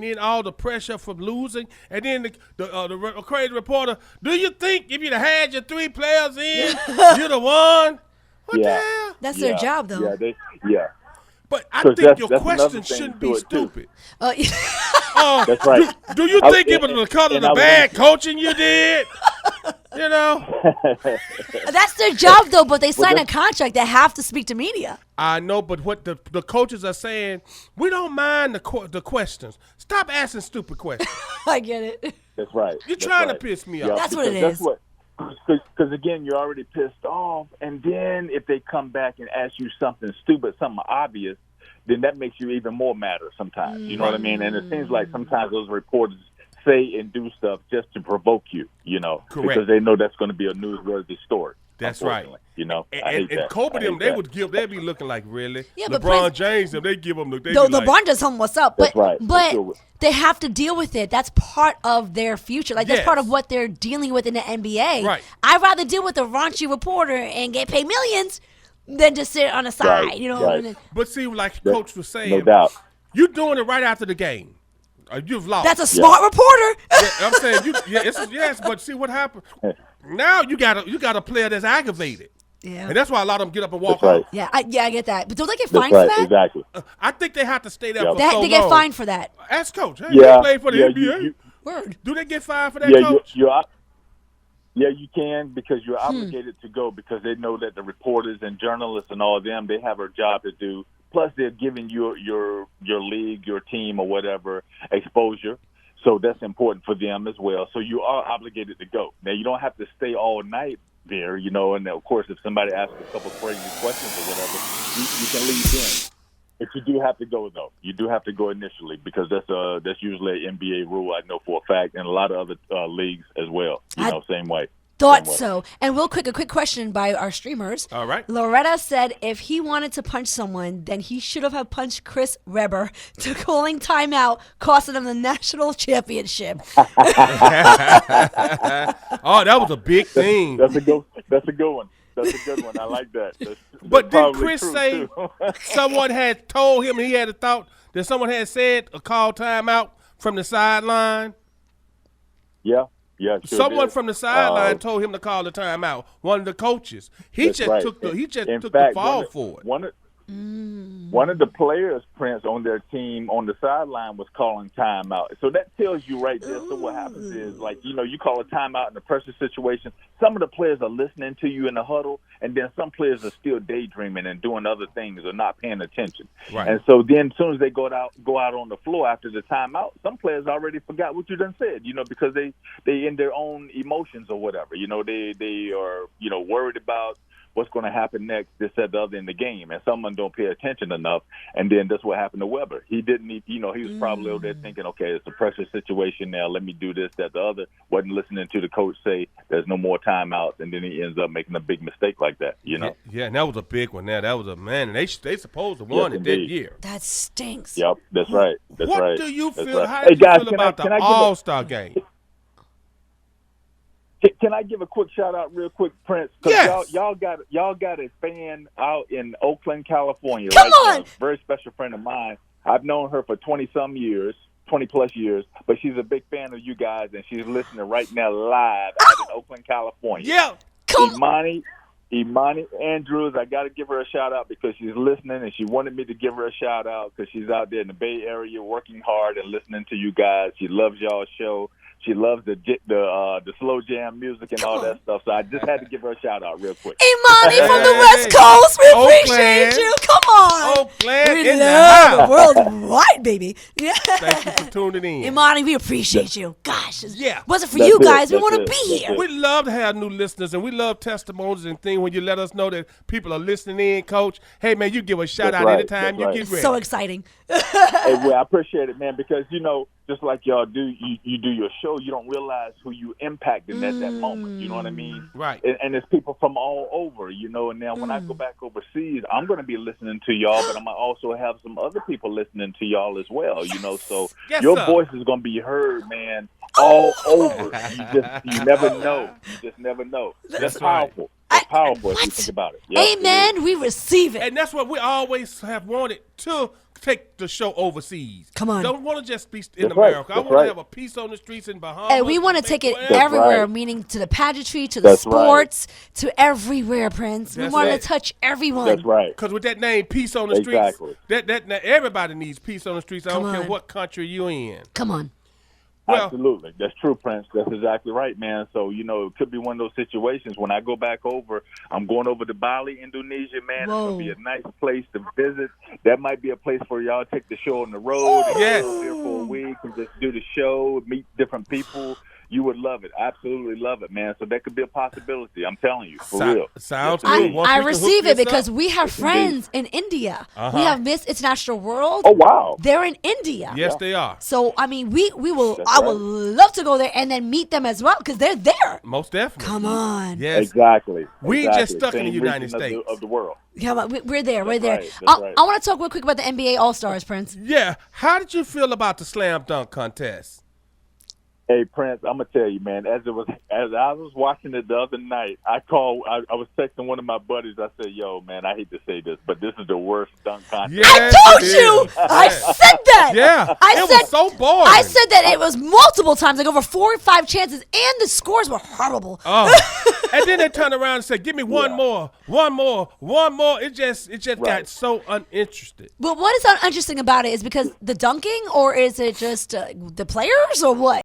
S1: then all the pressure from losing, and then the crazy reporter. Do you think if you'd have had your 3 players in, you'd have won? What the
S9: Yeah.
S1: hell?
S3: That's their job though.
S9: Yeah.
S1: But I
S9: 'Cause
S1: think
S9: that's
S1: your
S9: another
S1: question
S9: thing
S1: shouldn't
S9: to
S1: be
S9: it, too.
S1: stupid.
S9: That's right.
S1: Do you think it was because of
S9: and
S1: the
S9: I was
S1: bad
S9: gonna-
S1: coaching you did?
S3: That's their job though. But they sign a contract. They have to speak to media.
S1: I know, but what the coaches are saying, we don't mind the questions. Stop asking stupid questions.
S3: I get it.
S9: That's right.
S1: You're
S9: That's
S1: trying
S9: right.
S1: to piss me
S9: Yeah,
S1: off.
S3: That's what it
S9: because
S3: is.
S9: Because again, you're already pissed off, and then if they come back and ask you something stupid, something obvious, then that makes you even more madder sometimes. You know what I mean? And it seems like sometimes those reporters say and do stuff just to provoke you,
S1: Correct.
S9: because they know that's going to be a newsworthy story.
S1: That's right.
S9: I hate
S1: And
S9: that.
S1: Kobe
S9: I hate
S1: them,
S9: that.
S1: they'd be looking like, really?
S3: Yeah, but
S1: LeBron
S3: Prince-
S1: James, them, they give them look. They
S3: No,
S1: be like,
S3: LeBron just tell them what's up,
S9: That's
S3: but
S9: right.
S3: but
S9: Sure.
S3: they have to deal with it. That's part of their future. Like that's
S1: Yes.
S3: part of what they're dealing with in the NBA.
S1: Right.
S3: I'd rather deal with a raunchy reporter and get paid millions than just sit on the side.
S9: Right,
S3: You know.
S9: right.
S3: And then-
S1: But see, like Coach was saying,
S9: No doubt.
S1: you doing it right after the game. You've lost.
S3: That's a smart reporter.
S1: Yeah, I'm saying yes, but see what happened. Now you got a player that's aggravated,
S3: Yeah.
S1: and that's why a lot of them get up and walk
S9: That's right.
S1: out.
S3: Yeah, I get that. But don't they get
S9: That's
S3: fined
S9: right.
S3: for that?
S9: Exactly.
S1: I think they have to stay there
S9: Yeah.
S1: for
S3: They,
S1: so
S3: they get
S1: long.
S3: fined for that.
S1: Ask Coach. Hey,
S9: Yeah.
S1: you play for the
S9: Yeah,
S1: NBA.
S3: Word.
S1: Do they get fined for that,
S9: Yeah,
S1: Coach?
S9: you can, because you're obligated to go, because they know that the reporters and journalists and all of them, they have a job to do. Plus, they're giving your league, your team, or whatever exposure. So that's important for them as well. So you are obligated to go. Now, you don't have to stay all night there, and of course, if somebody asks a couple crazy questions or whatever, you can leave then. But you do have to go, though. You do have to go initially, because that's usually an NBA rule, I know for a fact, and a lot of other leagues as well. Same way.
S3: Thought
S9: Same way.
S3: so. And real quick, a quick question by our streamers.
S1: All right.
S3: Loretta said if he wanted to punch someone, then he should have punched Chris Webber to calling timeout, costing him the national championship.
S1: Oh, that was a big thing.
S9: That's a good one. That's a good one. I like that.
S1: But didn't
S9: probably
S1: Chris
S9: true,
S1: say
S9: too.
S1: someone had told him, he had a thought that someone had said a call timeout from the sideline?
S9: Yeah. Sure
S1: Someone
S9: did.
S1: from the sideline told him to call the timeout. One of the coaches. He
S9: That's
S1: just
S9: right.
S1: took the
S9: In
S1: took
S9: fact,
S1: the fall for it.
S9: One of the players, Prince, on their team on the sideline was calling timeout. So that tells you right there. So what happens is, you call a timeout in a pressure situation. Some of the players are listening to you in the huddle, and then some players are still daydreaming and doing other things or not paying attention.
S1: Right.
S9: And so then as soon as they go out on the floor after the timeout, some players already forgot what you done said, because they in their own emotions or whatever. They are, worried about what's going to happen next, this, that, the other in the game, and someone don't pay attention enough, and then that's what happened to Weber. He didn't, he was probably over there thinking, okay, it's a pressure situation now, let me do this, that, the other, wasn't listening to the coach say there's no more timeouts, and then he ends up making a big mistake like that,
S1: Yeah, and that was a big one now. That was a man, and they supposed to won it that
S9: indeed.
S1: year.
S3: That stinks.
S9: Yep, that's right. That's
S1: What
S9: right.
S1: do you
S9: That's
S1: feel?
S9: right.
S1: How
S9: Hey,
S1: do you
S9: guys,
S1: feel
S9: can
S1: about
S9: I
S1: the
S9: give
S1: All-Star game?
S9: Can I give a quick shout out real quick, Prince?
S1: Yes.
S9: Y'all got a fan out in Oakland, California.
S3: Come
S9: right
S3: on.
S9: now. Very special friend of mine. I've known her for 20-some years, 20-plus years, but she's a big fan of you guys, and she's listening right now live out in Oakland, California.
S1: Yeah.
S9: Imani Andrews, I got to give her a shout out because she's listening, and she wanted me to give her a shout out because she's out there in the Bay Area working hard and listening to you guys. She loves y'all's show. She loves the slow jam music and all that stuff. So I just had to give her a shout out real quick.
S3: Imani from the
S1: Hey.
S3: West Coast, we
S1: Oakland.
S3: appreciate you. Come on.
S1: Oakland
S3: We
S1: in the
S3: love
S1: house.
S3: worldwide, baby. Yeah.
S1: Thank you for tuning in.
S3: Imani, we appreciate you. Gosh,
S1: Yeah.
S3: wasn't for
S9: That's
S3: you
S9: it.
S3: guys, we
S9: That's
S3: want to
S9: it.
S3: be
S9: That's
S3: here.
S9: it.
S1: We love to have new listeners, and we love testimonies and things when you let us know that people are listening in, Coach. Hey, man, you give a shout
S9: That's
S1: out
S9: right.
S1: anytime
S9: That's
S1: you
S9: right.
S1: get ready.
S3: So exciting.
S9: Hey, well, I appreciate it, man, because, just like y'all do, you do your show, you don't realize who you impacted at that moment. You know what I mean?
S1: Right.
S9: And it's people from all over, and now when I go back overseas, I'm going to be listening to y'all, but I'm going to also have some other people listening to y'all as well, so
S1: Yes,
S9: your
S1: sir.
S9: voice is going to be heard, man, all over. You never know. You just never know. That's
S1: right.
S9: powerful. That's powerful if you
S3: What?
S9: think about it. Yes, it is.
S3: Amen. We receive it.
S1: And that's what we always have wanted to take the show overseas.
S3: Come on.
S1: Don't want to just be in
S9: That's right.
S1: America. I
S9: That's
S1: want
S9: right.
S1: to have a peace on the streets in Bahamas.
S3: And we want to take it
S1: wherever.
S9: That's
S3: everywhere,
S9: right.
S3: meaning to the pageantry, to the
S9: That's right.
S3: sports, to everywhere, Prince. We
S1: That's
S3: want
S1: it.
S3: to touch everyone.
S9: That's right.
S1: Because with that name, Peace on the
S9: Exactly.
S1: Streets, that everybody needs peace on the streets. I
S3: Come
S1: don't care
S3: on.
S1: what country you're in.
S3: Come on.
S1: Well,
S9: Absolutely. That's true, Prince. That's exactly right, man. So, it could be one of those situations when I go back over, I'm going over to Bali, Indonesia, man.
S3: Whoa.
S9: It's going to be a nice place to visit. That might be a place for y'all to take the show on the road and
S1: Yes.
S9: go there for a week and just do the show, meet different people, you would love it. Absolutely love it, man. So that could be a possibility. I'm telling you, for real.
S1: Sounds
S9: Yes,
S1: good.
S9: indeed.
S3: I
S1: Once we can
S3: receive
S1: hook
S3: it
S1: this
S3: because
S1: up-
S3: we have
S9: Yes,
S3: friends in India.
S1: Uh-huh.
S3: We have Miss International World.
S9: Oh, wow.
S3: They're in India.
S1: Yes, they are.
S3: So I mean, we will.
S9: That's
S3: I would
S9: right.
S3: love to go there and then meet them as well because they're there.
S1: Most definitely.
S3: Come on.
S1: Yes.
S9: Exactly.
S1: We ain't just stuck in the
S9: Same
S1: United
S9: region
S1: States.
S9: of the world.
S3: Come on. We're there. We're
S9: That's
S3: there.
S9: right, that's right.
S3: I want to talk real quick about the NBA All Stars, Prince.
S1: Yeah. How did you feel about the slam dunk contest?
S9: Hey Prince, I'm gonna tell you, man. As I was watching it the other night, I was texting one of my buddies. I said, "Yo, man, I hate to say this, but this is the worst dunk contest."
S1: Yes,
S3: I told
S1: it
S3: you.
S1: is.
S3: I said that.
S1: Yeah.
S3: I
S1: it
S3: said
S1: was so boring.
S3: I said that it was multiple times, like over 4 or 5 chances, and the scores were horrible.
S1: Oh. And then they turned around and said, "Give me one more. It just got
S9: Right.
S1: so uninterested.
S3: But what is uninteresting about it? Is because the dunking, or is it just the players, or what?